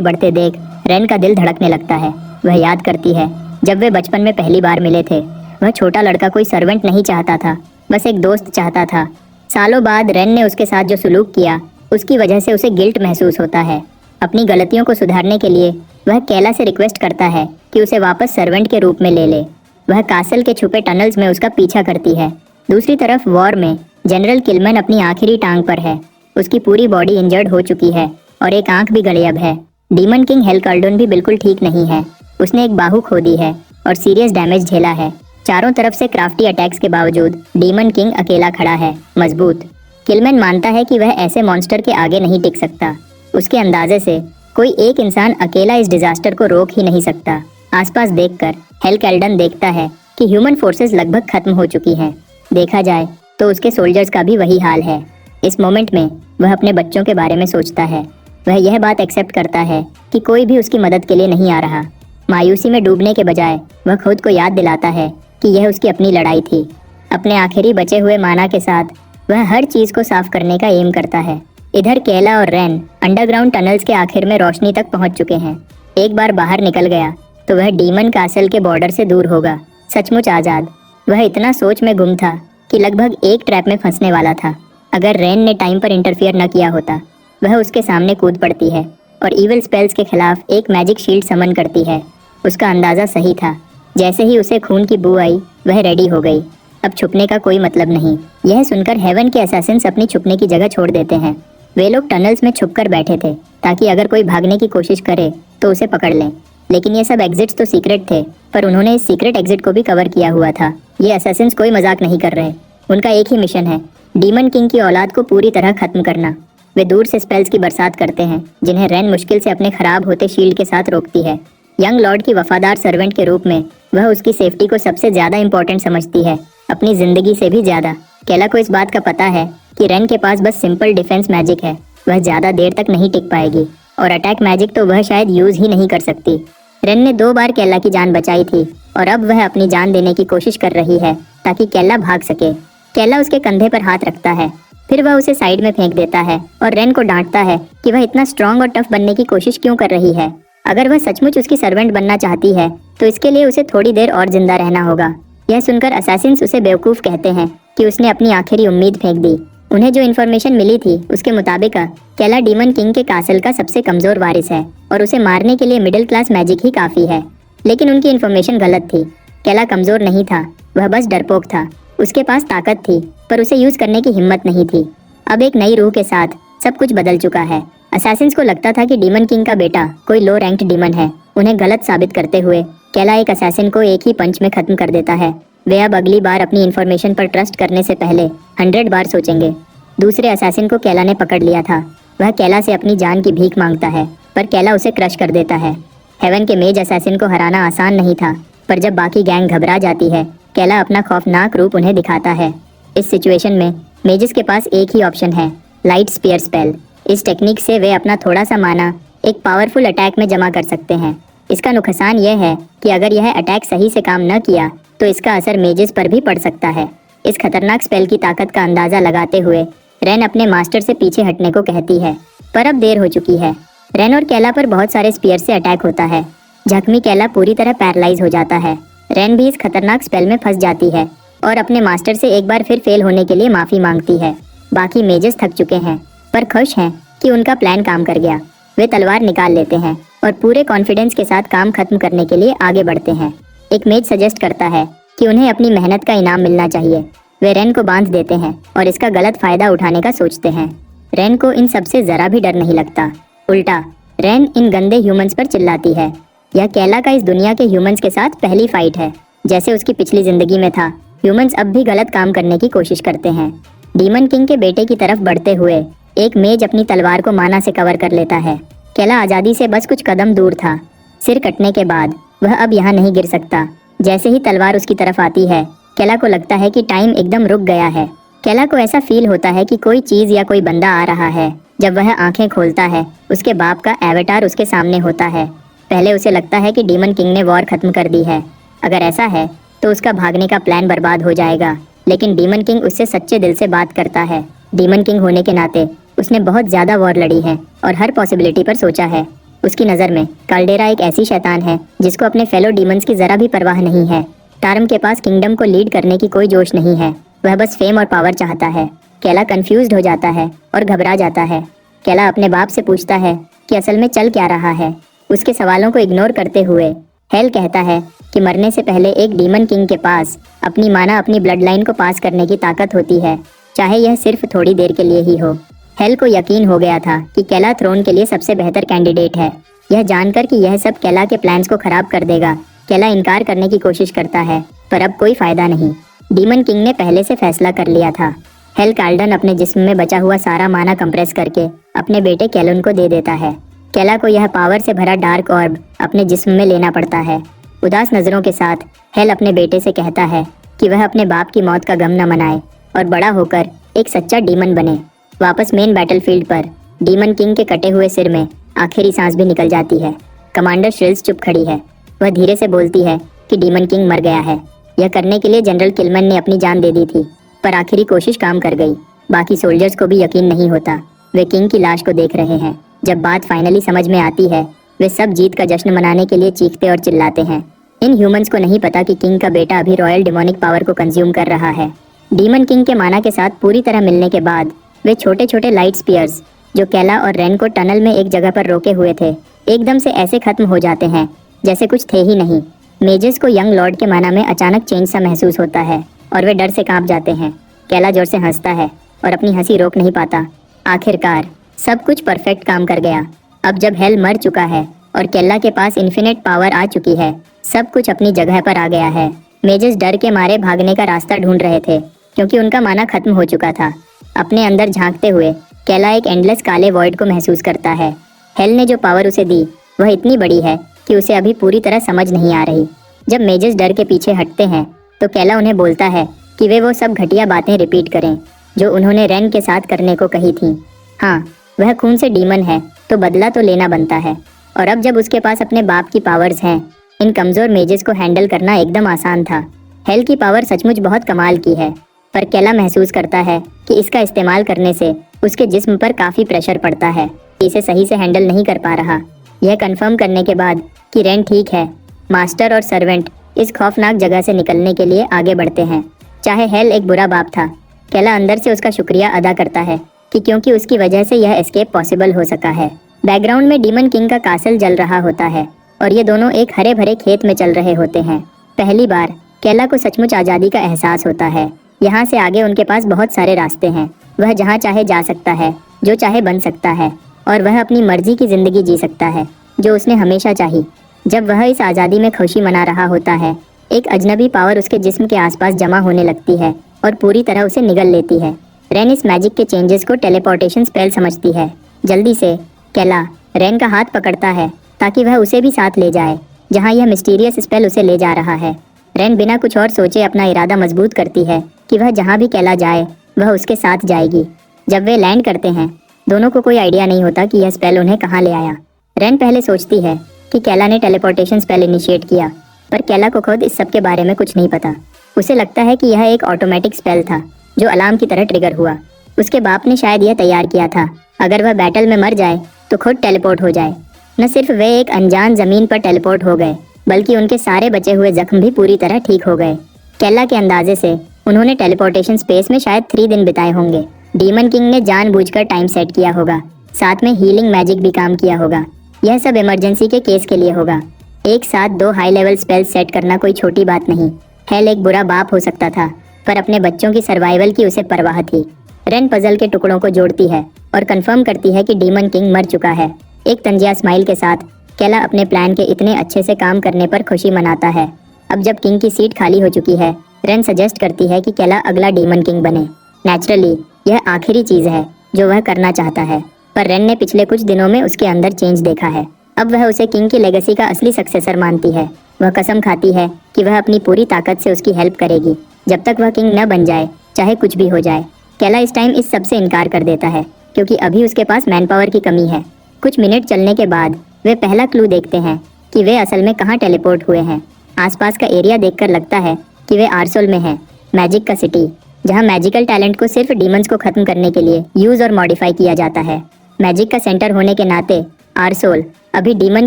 Speaker 1: बढ़ते देख रेन का दिल धड़कने लगता है। वह याद करती है जब वे बचपन में पहली बार मिले थे। वह छोटा लड़का कोई सर्वेंट नहीं चाहता था, बस एक दोस्त चाहता था। सालों बाद रेन ने उसके साथ जो सुलूक किया उसकी वजह से उसे गिल्ट महसूस होता है। अपनी गलतियों को सुधारने के लिए वह केला से रिक्वेस्ट करता है कि उसे वापस सर्वेंट के रूप में ले ले। वह कासल के छुपे टनल्स में उसका पीछा करती है। दूसरी तरफ वॉर में जनरल किलमैन अपनी आखिरी टांग पर है। उसकी पूरी बॉडी इंजर्ड हो चुकी है और एक आंख भी गड़ियब है। डीमन किंग हेल कैल्डन भी बिल्कुल ठीक नहीं है। उसने एक बाहु खो दी है और सीरियस डैमेज झेला है। चारों तरफ से क्राफ्टी अटैक्स के बावजूद डीमन किंग अकेला खड़ा है, मजबूत। किलमैन मानता है कि वह ऐसे मॉन्स्टर के आगे नहीं टिक सकता। उसके अंदाजे से कोई एक इंसान अकेला इस डिजास्टर को रोक ही नहीं सकता। आसपास देखकर हेल कैल्डन देखता है कि ह्यूमन फोर्सेस लगभग खत्म हो चुकी हैं। देखा जाए तो उसके सोल्जर्स का भी वही हाल है। इस मोमेंट में वह अपने बच्चों के बारे में सोचता है। वह यह बात एक्सेप्ट करता है कि कोई भी उसकी मदद के लिए नहीं आ रहा। मायूसी में डूबने के बजाय वह खुद को याद दिलाता है कि यह उसकी अपनी लड़ाई थी। अपने आखिरी बचे हुए माना के साथ वह हर चीज को साफ करने का एम करता है। इधर केला और रेन अंडरग्राउंड टनल्स के आखिर में रोशनी तक पहुंच चुके हैं। एक बार बाहर निकल गया तो वह डीमन कासल के बॉर्डर से दूर होगा, सचमुच आजाद। वह इतना सोच में गुम था कि लगभग एक ट्रैप में फंसने वाला था। अगर रेन ने टाइम पर इंटरफियर न किया होता, वह उसके सामने कूद पड़ती है और इविल स्पेल्स के खिलाफ एक मैजिक शील्ड समन करती है। उसका अंदाजा सही था। जैसे ही उसे खून की बू आई वह रेडी हो गई। अब छुपने का कोई मतलब नहीं। यह सुनकर हेवन के असैसिन्स अपनी छुपने की जगह छोड़ देते हैं। वे लोग टनल्स में छुपकर बैठे थे ताकि अगर कोई भागने की कोशिश करे तो उसे पकड़ लें। लेकिन ये सब एग्जिट्स तो सीक्रेट थे, पर उन्होंने इस सीक्रेट एग्जिट को भी कवर किया हुआ था। ये असैसिन्स कोई मजाक नहीं कर रहे। उनका एक ही मिशन है, डीमन किंग की औलाद को पूरी तरह खत्म करना। वे दूर से स्पेल्स की बरसात करते हैं जिन्हें रेन मुश्किल से अपने खराब होते शील्ड के साथ रोकती है। यंग लॉर्ड की वफादार सर्वेंट के रूप में वह उसकी सेफ्टी को सबसे ज्यादा इंपॉर्टेंट समझती है, अपनी जिंदगी से भी ज्यादा। केला को इस बात का पता है कि रेन के पास बस सिंपल डिफेंस मैजिक है, वह ज्यादा देर तक नहीं टिक पाएगी, और अटैक मैजिक तो वह शायद यूज ही नहीं कर सकती। रेन ने 2 बार केला की जान बचाई थी और अब वह अपनी जान देने की कोशिश कर रही है ताकि केला भाग सके। केला उसके कंधे पर हाथ रखता है, फिर वह उसे साइड में फेंक देता है और रेन को डांटता है कि वह इतना स्ट्रांग और टफ बनने की कोशिश क्यों कर रही है। अगर वह सचमुच उसकी सर्वेंट बनना चाहती है तो इसके लिए उसे थोड़ी देर और जिंदा रहना होगा। यह सुनकर असैसिन्स उसे बेवकूफ कहते हैं कि उसने अपनी आखिरी उम्मीद फेंक दी। उन्हें जो इन्फॉर्मेशन मिली थी उसके मुताबिक केला डीमन किंग के कासल का सबसे कमजोर वारिस है और उसे मारने के लिए मिडिल क्लास मैजिक ही काफी है। लेकिन उनकी इन्फॉर्मेशन गलत थी। केला कमजोर नहीं था, वह बस डरपोक था। उसके पास ताकत थी पर उसे यूज करने की हिम्मत नहीं थी। अब एक नई रूह के साथ सब कुछ बदल चुका है। असैसिन्स को लगता था कि डीमन किंग का बेटा कोई लो रैंक्ड डीमन है। उन्हें गलत साबित करते हुए केला एक असैसिन को एक ही पंच में खत्म कर देता है। वे अब अगली बार अपनी इन्फॉर्मेशन पर ट्रस्ट करने से पहले 100 बार सोचेंगे। दूसरे असैसिन को केला ने पकड़ लिया था। वह केला से अपनी जान की भीख मांगता है, पर केला उसे क्रश कर देता है। हेवन के मेज असैसिन को हराना आसान नहीं था, पर जब बाकी गैंग घबरा जाती है केला अपना खौफनाक रूप उन्हें दिखाता है। इस सिचुएशन में मेजेस के पास एक ही ऑप्शन है, लाइट स्पीयर स्पेल। इस टेक्निक से वे अपना थोड़ा सा माना एक पावरफुल अटैक में जमा कर सकते हैं। इसका नुकसान यह है कि अगर यह अटैक सही से काम न किया तो इसका असर मेजेस पर भी पड़ सकता है। इस खतरनाक स्पेल की ताकत का अंदाजा लगाते हुए रेन अपने मास्टर से पीछे हटने को कहती है, पर अब देर हो चुकी है। रेन और केला पर बहुत सारे स्पीयर से अटैक होता है। जख्मी केला पूरी तरह पैरालाइज हो जाता है। रेन भी इस खतरनाक स्पेल में फंस जाती है और अपने मास्टर से एक बार फिर फेल होने के लिए माफी मांगती है। बाकी मेजेस थक चुके हैं पर खुश हैं कि उनका प्लान काम कर गया। वे तलवार निकाल लेते हैं और पूरे कॉन्फिडेंस के साथ काम खत्म करने के लिए आगे बढ़ते हैं। एक मेज सजेस्ट करता है कि उन्हें अपनी मेहनत का इनाम मिलना चाहिए। वे रेन को बांध देते हैं और इसका गलत फायदा उठाने का सोचते हैं। रेन को इन सबसे जरा भी डर नहीं लगता। उल्टा रेन इन गंदे ह्यूमंस पर चिल्लाती है। यह केला का इस दुनिया के ह्यूमंस के साथ पहली फाइट है। जैसे उसकी पिछली जिंदगी में था, ह्यूमंस अब भी गलत काम करने की कोशिश करते हैं। डीमन किंग के बेटे की तरफ बढ़ते हुए एक मेज अपनी तलवार को माना से कवर कर लेता है। केला आजादी से बस कुछ कदम दूर था। सिर कटने के बाद वह अब यहाँ नहीं गिर सकता। जैसे ही तलवार उसकी तरफ आती है केला को लगता है कि टाइम एकदम रुक गया है। केला को ऐसा फील होता है कि कोई चीज या कोई बंदा आ रहा है। जब वह आंखें खोलता है उसके बाप का एवेटार उसके सामने होता है। पहले उसे लगता है कि डीमन किंग ने वॉर खत्म कर दी है। अगर ऐसा है तो उसका भागने का प्लान बर्बाद हो जाएगा। लेकिन डीमन किंग उससे सच्चे दिल से बात करता है। डीमन किंग होने के नाते उसने बहुत ज्यादा वॉर लड़ी है और हर पॉसिबिलिटी पर सोचा है। उसकी नज़र में काल्डेरा एक ऐसी शैतान है जिसको अपने फेलो डीमंस की जरा भी परवाह नहीं है। टारम के पास किंगडम को लीड करने की कोई जोश नहीं है, वह बस फेम और पावर चाहता है। केला कंफ्यूज्ड हो जाता है और घबरा जाता है। केला अपने बाप से पूछता है कि असल में चल क्या रहा है। उसके सवालों को इग्नोर करते हुए हेल कहता है कि मरने से पहले एक डीमन किंग के पास अपनी माना अपनी ब्लड लाइन को पास करने की ताकत होती है, चाहे यह सिर्फ थोड़ी देर के लिए ही हो। हेल को यकीन हो गया था कि केला थ्रोन के लिए सबसे बेहतर कैंडिडेट है। यह जानकर कि यह सब केला के प्लान्स को खराब कर देगा, केला इनकार करने की कोशिश करता है, पर अब कोई फायदा नहीं। डीमन किंग ने पहले से फैसला कर लिया था। हेल कार्ल्डन अपने जिस्म में बचा हुआ सारा माना कंप्रेस करके अपने बेटे कैलन को दे देता है। केला को यह पावर से भरा डार्क ऑर्ब अपने जिस्म में लेना पड़ता है। उदास नजरों के साथ हेल अपने बेटे से कहता है कि वह अपने बाप की मौत का गम न मनाए और बड़ा होकर एक सच्चा डीमन बने। वापस मेन बैटलफील्ड पर डीमन किंग के कटे हुए सिर में आखिरी सांस भी निकल जाती है। कमांडर श्रिल्स चुप खड़ी है। वह धीरे से बोलती है कि डीमन किंग मर गया है। यह करने के लिए जनरल किलमन ने अपनी जान दे दी थी, पर आखिरी कोशिश काम कर गई। बाकी सोल्जर्स को भी यकीन नहीं होता। वे किंग की लाश को देख रहे हैं। जब बात फाइनली समझ में आती है, वे सब जीत का जश्न मनाने के लिए चीखते और चिल्लाते हैं। इन ह्यूमंस को नहीं पता कि किंग का बेटा अभी रॉयल डिमोनिक पावर को कंज्यूम कर रहा है। डीमन किंग के माना के साथ पूरी तरह मिलने के बाद वे छोटे छोटे लाइट स्पीयर्स जो केला और रेन को टनल में एक जगह पर रोके हुए थे, एकदम से ऐसे खत्म हो जाते हैं जैसे कुछ थे ही नहीं। मेजेस को यंग लॉर्ड के माना में अचानक चेंज सा महसूस होता है और वे डर से कांप जाते हैं। केला जोर से हंसता है और अपनी हंसी रोक नहीं पाता। आखिरकार सब कुछ परफेक्ट काम कर गया। अब जब हेल मर चुका है और केला के पास इन्फिनिट पावर आ चुकी है, सब कुछ अपनी जगह पर आ गया है। मेजेस डर के मारे भागने का रास्ता ढूंढ रहे थे क्योंकि उनका माना खत्म हो चुका था। अपने अंदर झांकते हुए केला एक एंडलेस काले वॉइड को महसूस करता है। हेल ने जो पावर उसे दी वह इतनी बड़ी है कि उसे अभी पूरी तरह समझ नहीं आ रही। जब मेजेस डर के पीछे हटते हैं तो केला उन्हें बोलता है कि वे वो सब घटिया बातें रिपीट करें जो उन्होंने रेन के साथ करने को कही थी। हाँ, वह खून से डीमन है तो बदला तो लेना बनता है, और अब जब उसके पास अपने बाप की पावर्स हैं, इन कमजोर मेजेस को हैंडल करना एकदम आसान था। हेल की पावर सचमुच बहुत कमाल की है, पर केला महसूस करता है कि इसका इस्तेमाल करने से उसके जिस्म पर काफी प्रेशर पड़ता है। इसे सही से हैंडल नहीं कर पा रहा। यह कंफर्म करने के बाद कि रेन ठीक है, मास्टर और सर्वेंट इस खौफनाक जगह से निकलने के लिए आगे बढ़ते हैं। चाहे हेल एक बुरा बाप था, केला अंदर से उसका शुक्रिया अदा करता है कि क्योंकि उसकी वजह से यह एस्केप पॉसिबल हो सका है। बैकग्राउंड में डीमन किंग का कासल जल रहा होता है और ये दोनों एक हरे भरे खेत में चल रहे होते हैं। पहली बार केला को सचमुच आज़ादी का एहसास होता है। यहाँ से आगे उनके पास बहुत सारे रास्ते हैं। वह जहाँ चाहे जा सकता है, जो चाहे बन सकता है, और वह अपनी मर्जी की जिंदगी जी सकता है जो उसने हमेशा चाही। जब वह इस आज़ादी में खुशी मना रहा होता है, एक अजनबी पावर उसके जिस्म के आसपास जमा होने लगती है और पूरी तरह उसे निगल लेती है। रेन इस मैजिक के चेंजेस को टेलीपोर्टेशन स्पेल समझती है। जल्दी से केला रेन का हाथ पकड़ता है ताकि वह उसे भी साथ ले जाए जहां यह मिस्टीरियस स्पेल उसे ले जा रहा है। रेन बिना कुछ और सोचे अपना इरादा मजबूत करती है कि वह जहां भी केला जाए वह उसके साथ जाएगी। जब वे लैंड करते हैं, दोनों को कोई आइडिया नहीं होता कि यह स्पेल उन्हें कहाँ ले आया। रेन पहले सोचती है कि केला ने टेलीपोर्टेशन स्पेल इनिशिएट किया, पर केला को खुद इस सब के बारे में कुछ नहीं पता। उसे लगता है कि यह एक ऑटोमेटिक स्पेल था जो अलार्म की तरह ट्रिगर हुआ। उसके बाप ने शायद यह तैयार किया था, अगर वह बैटल में मर जाए तो खुद टेलीपोर्ट हो जाए। न सिर्फ वे एक अनजान जमीन पर टेलीपोर्ट हो गए, बल्कि उनके सारे बचे हुए जख्म भी पूरी तरह ठीक हो गए। केला के अंदाजे से उन्होंने टेलीपोर्टेशन स्पेस में शायद 3 दिन बिताए होंगे। डीमन किंग ने जानबूझकर टाइम सेट किया होगा, साथ में हीलिंग मैजिक भी काम किया होगा। यह सब इमरजेंसी के केस के लिए होगा। एक साथ 2 हाई लेवल स्पेल सेट करना कोई छोटी बात नहीं। हेल एक बुरा बाप हो सकता था, पर अपने बच्चों की सर्वाइवल की उसे परवाह थी। रेन पजल के टुकड़ों को जोड़ती है और कंफर्म करती है कि डीमन किंग मर चुका है। एक तंजिया स्माइल के साथ केला अपने प्लान के इतने अच्छे से काम करने पर खुशी मनाता है। अब जब किंग की सीट खाली हो चुकी है, रेन सजेस्ट करती है कि केला अगला डीमन किंग बने। नेचुरली यह आखिरी चीज है जो वह करना चाहता है, पर रेन ने पिछले कुछ दिनों में उसके अंदर चेंज देखा है। अब वह उसे किंग की लेगेसी का असली सक्सेसर मानती है। वह कसम खाती है कि वह अपनी पूरी ताकत से उसकी हेल्प करेगी जब तक वह किंग न बन जाए, चाहे कुछ भी हो जाए। केला इस टाइम इस सब से इनकार कर देता है क्योंकि अभी उसके पास मैन पावर की कमी है। कुछ मिनट चलने के बाद वे पहला क्लू देखते हैं कि वे असल में कहाँ टेलीपोर्ट हुए हैं। आसपास का एरिया देखकर लगता है कि वे आर्सोल में हैं, मैजिक का सिटी, जहाँ मैजिकल टैलेंट को सिर्फ डीमंस को खत्म करने के लिए यूज और मॉडिफाई किया जाता है। मैजिक का सेंटर होने के नाते आर्सोल अभी डीमन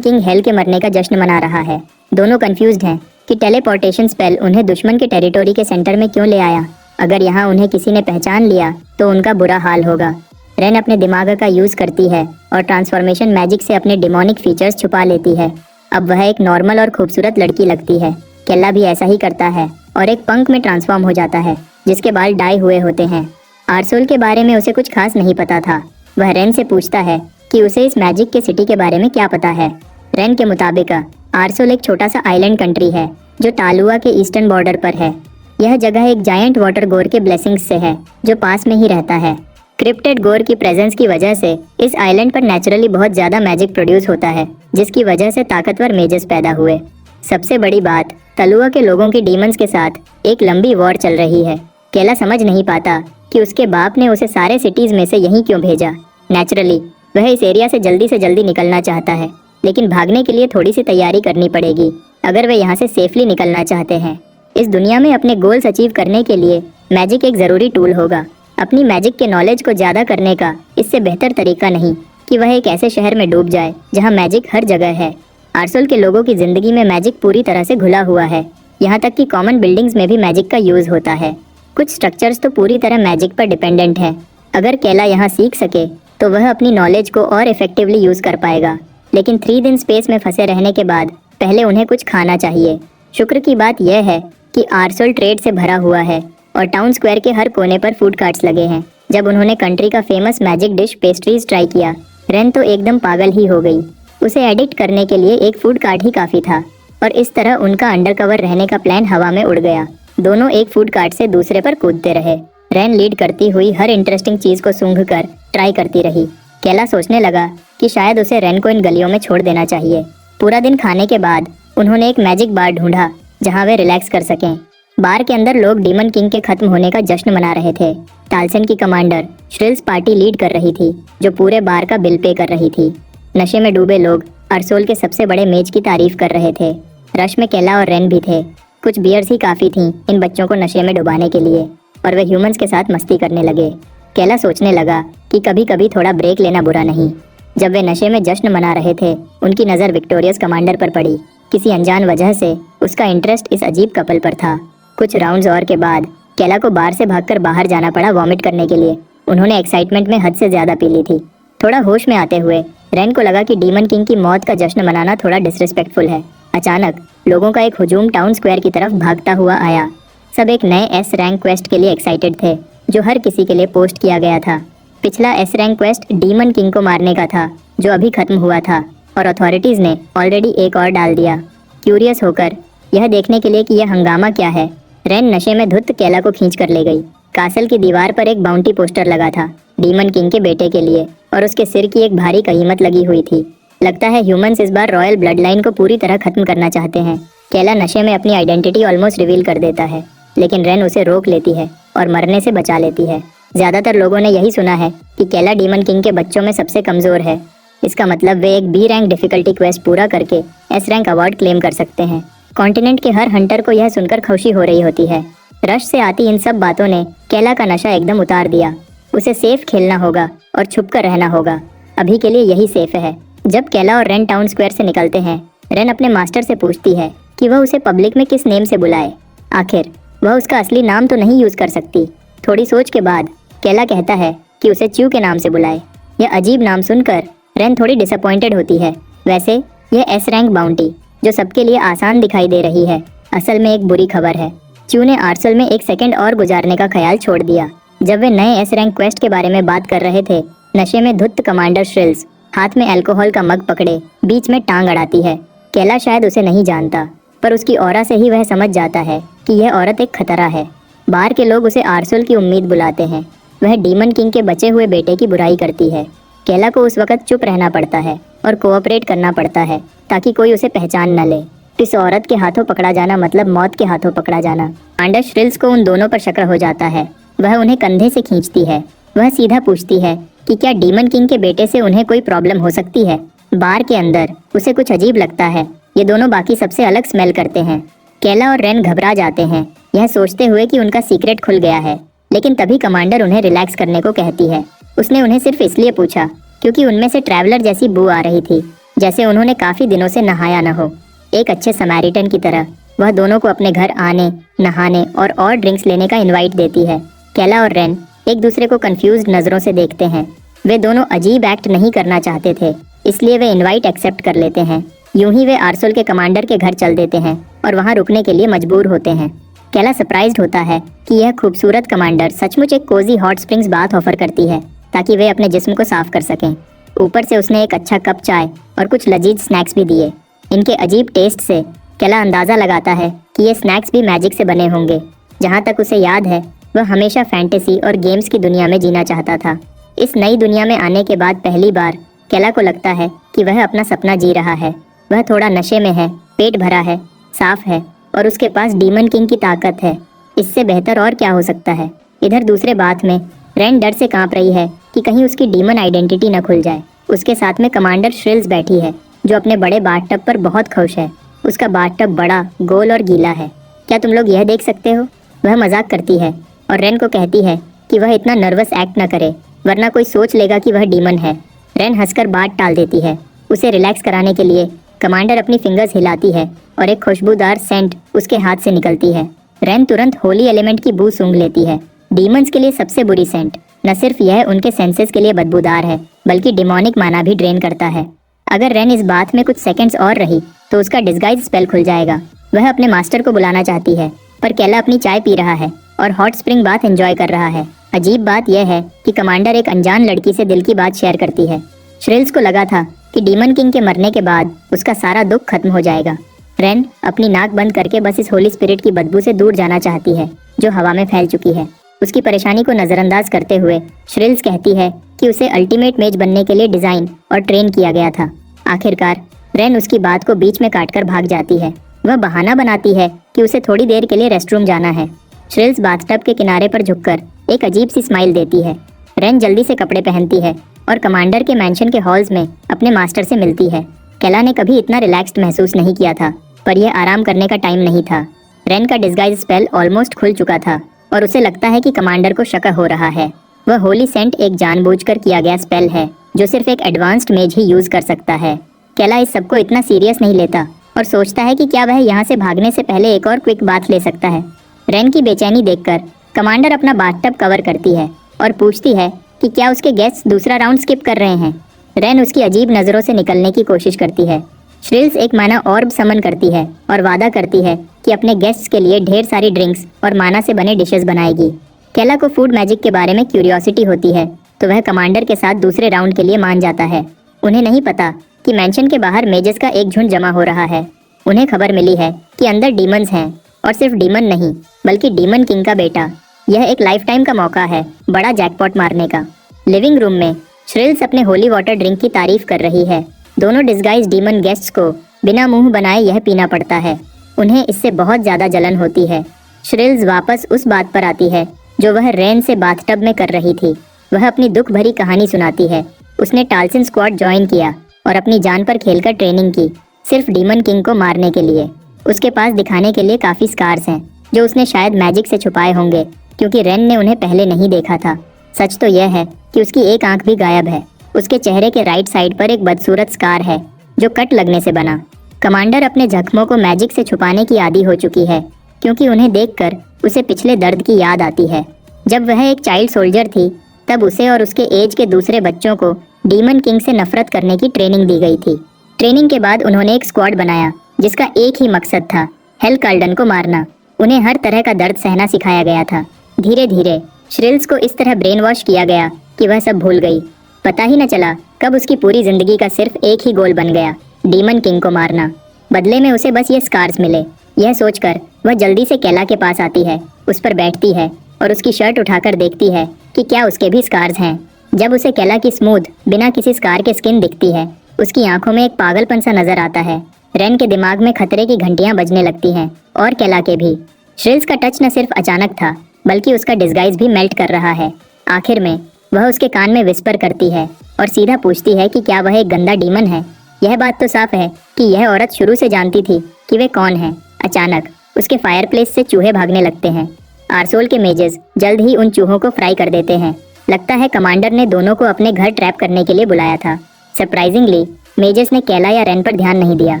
Speaker 1: किंग हेल के मरने का जश्न मना रहा है। दोनों कंफ्यूज्ड हैं कि टेलीपोर्टेशन स्पेल उन्हें दुश्मन के टेरिटोरी के सेंटर में क्यों ले आया। अगर यहाँ उन्हें किसी ने पहचान लिया तो उनका बुरा हाल होगा। रेन अपने दिमाग का यूज करती है और ट्रांसफॉर्मेशन मैजिक से अपने डिमोनिक फीचर्स छुपा लेती है। अब वह एक नॉर्मल और खूबसूरत लड़की लगती है। केला भी ऐसा ही करता है और एक पंख में ट्रांसफॉर्म हो जाता है जिसके बाल डाई हुए होते हैं। आर्सोल के बारे में उसे कुछ खास नहीं पता था। वह रेन से पूछता है कि उसे इस मैजिक के सिटी के बारे में क्या पता है। रेन के मुताबिक आर्सोल एक छोटा सा आइलैंड कंट्री है जो टालुआ के ईस्टर्न बॉर्डर पर है। यह जगह एक जायंट वाटर गोर के ब्लेसिंग्स से है जो पास में ही रहता है। क्रिप्टेड गोर की प्रेजेंस की वजह से इस आइलैंड पर नेचुरली बहुत ज्यादा मैजिक प्रोड्यूस होता है, जिसकी वजह से ताकतवर मेजेस पैदा हुए। सबसे बड़ी बात, तलुआ के लोगों की डीमंस के साथ एक लंबी वॉर चल रही है। केला समझ नहीं पाता कि उसके बाप ने उसे सारे सिटीज में से यहीं क्यों भेजा। नेचुरली वह इस एरिया से जल्दी निकलना चाहता है, लेकिन भागने के लिए थोड़ी सी तैयारी करनी पड़ेगी अगर वे यहाँ से सेफली निकलना चाहते हैं। इस दुनिया में अपने गोल्स अचीव करने के लिए मैजिक एक ज़रूरी टूल होगा। अपनी मैजिक के नॉलेज को ज़्यादा करने का इससे बेहतर तरीका नहीं कि वह एक ऐसे शहर में डूब जाए जहाँ मैजिक हर जगह है। आर्सोल के लोगों की ज़िंदगी में मैजिक पूरी तरह से घुला हुआ है, यहाँ तक कि कॉमन बिल्डिंग्स में भी मैजिक का यूज़ होता है। कुछ स्ट्रक्चर्स तो पूरी तरह मैजिक पर डिपेंडेंट है। अगर केला यहाँ सीख सके तो वह अपनी नॉलेज को और इफेक्टिवली यूज़ कर पाएगा। लेकिन 3 दिन स्पेस में फंसे रहने के बाद पहले उन्हें कुछ खाना चाहिए। शुक्र की बात यह है कि आरसोल ट्रेड से भरा हुआ है और टाउन स्क्वायर के हर कोने पर फूड कार्ट्स लगे हैं। जब उन्होंने कंट्री का famous magic dish pastries try किया, रेन तो एकदम पागल ही हो गई। उसे एडिक्ट करने के लिए एक फूड कार्ट ही काफी था और इस तरह उनका अंडरकवर रहने का प्लान हवा में उड़ गया। दोनों एक फूड कार्ट से दूसरे पर कूदते रहे। रेन लीड करती हुई हर इंटरेस्टिंग चीज को सूंघ कर ट्राई करती रही। केला सोचने लगा कि शायद उसे रेन को इन गलियों में छोड़ देना चाहिए। पूरा दिन खाने के बाद उन्होंने एक मैजिक बार ढूंढा जहां वे रिलैक्स कर सकें। बार के अंदर लोग डीमन किंग के खत्म होने का जश्न मना रहे थे। टालसन की कमांडर श्रिल्स पार्टी लीड कर रही थी, जो पूरे बार का बिल पे कर रही थी। नशे में डूबे लोग अरसोल के सबसे बड़े मेज की तारीफ कर रहे थे। रश में केला और रेन भी थे। कुछ बियर्स ही काफी थीं इन बच्चों को नशे में डुबाने के लिए और वे ह्यूमंस के साथ मस्ती करने लगे। केला सोचने लगा कि कभी कभी थोड़ा ब्रेक लेना बुरा नहीं। जब वे नशे में जश्न मना रहे थे, उनकी नज़र विक्टोरियस कमांडर पर पड़ी। किसी अनजान वजह से उसका इंटरेस्ट इस अजीब कपल पर था। कुछ राउंड्स और के बाद केला को बार से भागकर बाहर जाना पड़ा वॉमिट करने के लिए। उन्होंने एक्साइटमेंट में हद से ज्यादा पी ली थी। थोड़ा होश में आते हुए रेन को लगा कि डीमन किंग की मौत का जश्न मनाना थोड़ा डिसरिस्पेक्टफुल है। अचानक लोगों का एक हुजूम टाउन स्क्वायर की तरफ भागता हुआ आया। सब एक नए एस रैंक क्वेस्ट के लिए एक्साइटेड थे, जो हर किसी के लिए पोस्ट किया गया था। पिछला S rank quest demon king को मारने का था, जो अभी खत्म हुआ था और अथॉरिटीज ने ऑलरेडी एक और डाल दिया। क्यूरियस होकर यह देखने के लिए कि यह हंगामा क्या है, रेन नशे में धुत केला को खींच कर ले गई। कासल की दीवार पर एक बाउंटी पोस्टर लगा था डीमन किंग के बेटे के लिए और उसके सिर की एक भारी कीमत लगी हुई थी। लगता है ह्यूमंस इस बार रॉयल ब्लड लाइन को पूरी तरह खत्म करना चाहते हैं। केला नशे में अपनी आइडेंटिटी ऑलमोस्ट रिवील कर देता है, लेकिन रेन उसे रोक लेती है और मरने से बचा लेती है। ज्यादातर लोगों ने यही सुना है कि केला डीमन किंग के बच्चों में सबसे कमजोर है। इसका मतलब वे एक बी रैंक डिफिकल्टी क्वेस्ट पूरा करके एस रैंक अवार्ड क्लेम कर सकते हैं। कॉन्टिनेंट के हर हंटर को यह सुनकर खुशी हो रही होती है। रश से आती इन सब बातों ने केला का नशा एकदम उतार दिया। उसे सेफ खेलना होगा और छुप कर रहना होगा। अभी के लिए यही सेफ है। जब केला और रेन टाउन स्क्वायर से निकलते हैं, रेन अपने मास्टर से पूछती है कि वह उसे पब्लिक में किस नेम से बुलाए। आखिर वह उसका असली नाम तो नहीं यूज कर सकती। थोड़ी सोच के बाद केला कहता है कि उसे च्यू के नाम से बुलाए। यह अजीब नाम सुनकर रेन थोड़ी डिसअपॉइंटेड होती है। वैसे यह एस रैंक बाउंटी जो सबके लिए आसान दिखाई दे रही है, असल में एक बुरी खबर है। च्यू ने आर्सल में एक सेकंड और गुजारने का ख्याल छोड़ दिया। जब वे नए एस रैंक क्वेस्ट के बारे में बात कर रहे थे, नशे में धुत कमांडर श्रिल्स हाथ में अल्कोहल का मग पकड़े बीच में टांग अड़ाती है। केला शायद उसे नहीं जानता, पर उसकी ऑरा से ही वह समझ जाता है कि यह औरत एक खतरा है। बाहर के लोग उसे आर्सुल की उम्मीद बुलाते हैं। वह डीमन किंग के बचे हुए बेटे की बुराई करती है। केला को उस वक्त चुप रहना पड़ता है और कोऑपरेट करना पड़ता है ताकि कोई उसे पहचान न ले। इस औरत के हाथों पकड़ा जाना मतलब मौत के हाथों पकड़ा जाना। कमांडर श्रिल्स को उन दोनों पर शक हो जाता है। वह उन्हें कंधे से खींचती है। वह सीधा पूछती है कि क्या डीमन किंग के बेटे से उन्हें कोई प्रॉब्लम हो सकती है। बार के अंदर उसे कुछ अजीब लगता है। ये दोनों बाकी सबसे अलग स्मेल करते हैं। केला और रेन घबरा जाते हैं, यह सोचते हुए कि उनका सीक्रेट खुल गया है। लेकिन तभी कमांडर उन्हें रिलैक्स करने को कहती है। उसने उन्हें सिर्फ इसलिए पूछा क्योंकि उनमें से ट्रैवलर जैसी बू आ रही थी, जैसे उन्होंने काफी दिनों से नहाया न हो। एक अच्छे समैरिटन की तरह वह दोनों को अपने घर आने, नहाने और ड्रिंक्स लेने का इनवाइट देती है। केला और रेन एक दूसरे को कंफ्यूज्ड नजरों से देखते हैं। वे दोनों अजीब एक्ट नहीं करना चाहते थे, इसलिए वे इनवाइट एक्सेप्ट कर लेते हैं। यूं ही वे आर्सुल के कमांडर के घर चल देते हैं और वहां रुकने के लिए मजबूर होते हैं। केला सरप्राइज्ड होता है कि यह खूबसूरत कमांडर सचमुच एक cosy hot springs bath offer करती है ताकि वे अपने जिस्म को साफ कर सकें। ऊपर से उसने एक अच्छा कप चाय और कुछ लजीज स्नैक्स भी दिए। इनके अजीब टेस्ट से केला अंदाजा लगाता है कि ये स्नैक्स भी मैजिक से बने होंगे। जहाँ तक उसे याद है, वह हमेशा फैंटेसी और गेम्स की दुनिया में जीना चाहता था। इस नई दुनिया में आने के बाद पहली बार केला को लगता है कि वह अपना सपना जी रहा है। वह थोड़ा नशे में है, पेट भरा है, साफ है और उसके पास डीमन किंग की ताकत है। इससे बेहतर और क्या हो सकता है। इधर दूसरे बात में रेन डर से कांप रही है कि कहीं उसकी डीमन आइडेंटिटी न खुल जाए। उसके साथ में कमांडर श्रिल्स बैठी है, जो अपने बड़े बाथटब पर बहुत खुश है। उसका बाथटब बड़ा, गोल और गीला है। क्या तुम लोग यह देख सकते हो? वह मजाक करती है और रेन को कहती है कि वह इतना नर्वस एक्ट न करे, वरना कोई सोच लेगा कि वह डीमन है। रेन हंसकर बात टाल देती है। उसे रिलैक्स कराने के लिए कमांडर अपनी फिंगर्स हिलाती है और एक खुशबूदार सेंट उसके हाथ से निकलती है। रेन तुरंत होली एलिमेंट की बू सूंघ लेती है। डीमंस के लिए सबसे बुरी सेंट। न सिर्फ यह उनके सेंसेस के लिए बदबूदार है, बल्कि डिमोनिक माना भी ड्रेन करता है। अगर रेन इस बात में कुछ सेकंड्स और रही तो उसका डिस्गाइज स्पेल खुल जाएगा वह अपने मास्टर को बुलाना चाहती है, पर केला अपनी चाय पी रहा है और हॉट स्प्रिंग बाथ एंजॉय कर रहा है। अजीब बात यह है कि कमांडर एक अनजान लड़की से दिल की बात शेयर करती है। श्रिल्स को लगा था कि डीमन किंग के मरने के बाद उसका सारा दुख खत्म हो जाएगा। रेन अपनी नाक बंद करके बस इस होली स्पिरिट की बदबू से दूर जाना चाहती है जो हवा में फैल चुकी है। उसकी परेशानी को नजरअंदाज करते हुए श्रिल्स कहती है कि उसे अल्टीमेट मेज बनने के लिए डिजाइन और ट्रेन किया गया था। आखिरकार रेन उसकी बात को बीच में काटकर भाग जाती है। वह बहाना बनाती है कि उसे थोड़ी देर के लिए रेस्टरूम जाना है। श्रिल्स बाथटब के किनारे पर झुककर एक अजीब सी स्माइल देती है। रेन जल्दी से कपड़े पहनती है और कमांडर के मैंशन के हॉल्स में अपने मास्टर से मिलती है। केला ने कभी इतना रिलैक्स्ड महसूस नहीं किया था, पर यह आराम करने का टाइम नहीं था। रेन का डिस्गाइज स्पेल ऑलमोस्ट खुल चुका था और उसे लगता है कि कमांडर को शक हो रहा है। वह होली सेंट एक जानबूझकर किया गया स्पेल है जो सिर्फ एक एडवांस्ड मेज ही यूज कर सकता है। केला इस सबको इतना सीरियस नहीं लेता और सोचता है कि क्या वह यहाँ से भागने से पहले एक और क्विक बाथ ले सकता है। रेन की बेचैनी देखकर कमांडर अपना बाथटब कवर करती है और पूछती है कि क्या उसके गेस्ट्स दूसरा राउंड स्किप कर रहे हैं। रेन उसकी अजीब नज़रों से निकलने की कोशिश करती है। श्रिल्स एक माना ऑर्ब समन करती है और वादा करती है कि अपने गेस्ट्स के लिए ढेर सारी ड्रिंक्स और माना से बने डिशेस बनाएगी। केला को फूड मैजिक के बारे में क्यूरियोसिटी होती है तो वह कमांडर के साथ दूसरे राउंड के लिए मान जाता है। उन्हें नहीं पता कि मैंशन के बाहर मेजेस का एक झुंड जमा हो रहा है। उन्हें खबर मिली है कि अंदर डीमंस हैं और सिर्फ डीमन नहीं बल्कि डीमन किंग का बेटा। यह एक लाइफ टाइम का मौका है बड़ा जैकपॉट मारने का। लिविंग रूम में श्रिल्स अपने होली वाटर ड्रिंक की तारीफ कर रही है। दोनों डिस्गाइज डीमन गेस्ट्स को बिना मुंह बनाए यह पीना पड़ता है। उन्हें इससे बहुत ज्यादा जलन होती है। श्रिल्स वापस उस बात पर आती है जो वह रेन से बाथटब में कर रही थी। वह अपनी दुख भरी कहानी सुनाती है। उसने टाल्सन स्क्वाड ज्वाइन किया और अपनी जान पर खेलकर ट्रेनिंग की, सिर्फ डीमन किंग को मारने के लिए। उसके पास दिखाने के लिए काफी स्कार्स हैं जो उसने शायद मैजिक से छुपाए होंगे क्योंकि रेन ने उन्हें पहले नहीं देखा था। सच तो यह है कि उसकी एक आंख भी गायब है। उसके चेहरे के राइट साइड पर एक बदसूरत स्कार है जो कट लगने से बना। कमांडर अपने जख्मों को मैजिक से छुपाने की आदी हो चुकी है क्योंकि उन्हें देखकर उसे पिछले दर्द की याद आती है। जब वह एक चाइल्ड सोल्जर थी तब उसे और उसके एज के दूसरे बच्चों को डीमन किंग से नफरत करने की ट्रेनिंग दी गई थी। ट्रेनिंग के बाद उन्होंने एक स्क्वाड बनाया जिसका एक ही मकसद था, हेल कार्ल्डन को मारना। उन्हें हर तरह का दर्द सहना सिखाया गया था। धीरे धीरे श्रिल्स को इस तरह ब्रेन वॉश किया गया कि वह सब भूल गई। पता ही न चला कब उसकी पूरी जिंदगी का सिर्फ एक ही गोल बन गया, डीमन किंग को मारना। बदले में उसे बस ये स्कार्स मिले। यह सोचकर वह जल्दी से केला के पास आती है, उस पर बैठती है और उसकी शर्ट उठाकर देखती है कि क्या उसके भी स्कार्स हैं। जब उसे केला की स्मूथ बिना किसी स्कार के स्किन दिखती है, उसकी आंखों में एक पागलपन सा नजर आता है। रेन के दिमाग में खतरे की घंटियां बजने लगती हैं और केला के भी। श्रिल्स का टच न सिर्फ अचानक था बल्कि उसका डिस्गाइज भी मेल्ट कर रहा है। आखिर में वह उसके कान में विस्पर करती है और सीधा पूछती है कि क्या वह एक गंदा डीमन है। यह बात तो साफ है कि यह औरत शुरू से जानती थी कि वे कौन है। अचानक उसके फायरप्लेस से चूहे भागने लगते हैं। आरसोल के मेजेस जल्द ही उन चूहों को फ्राई कर देते हैं। लगता है कमांडर ने दोनों को अपने घर ट्रैप करने के लिए बुलाया था। सरप्राइजिंगली मेजेस ने केला या रेन पर ध्यान नहीं दिया।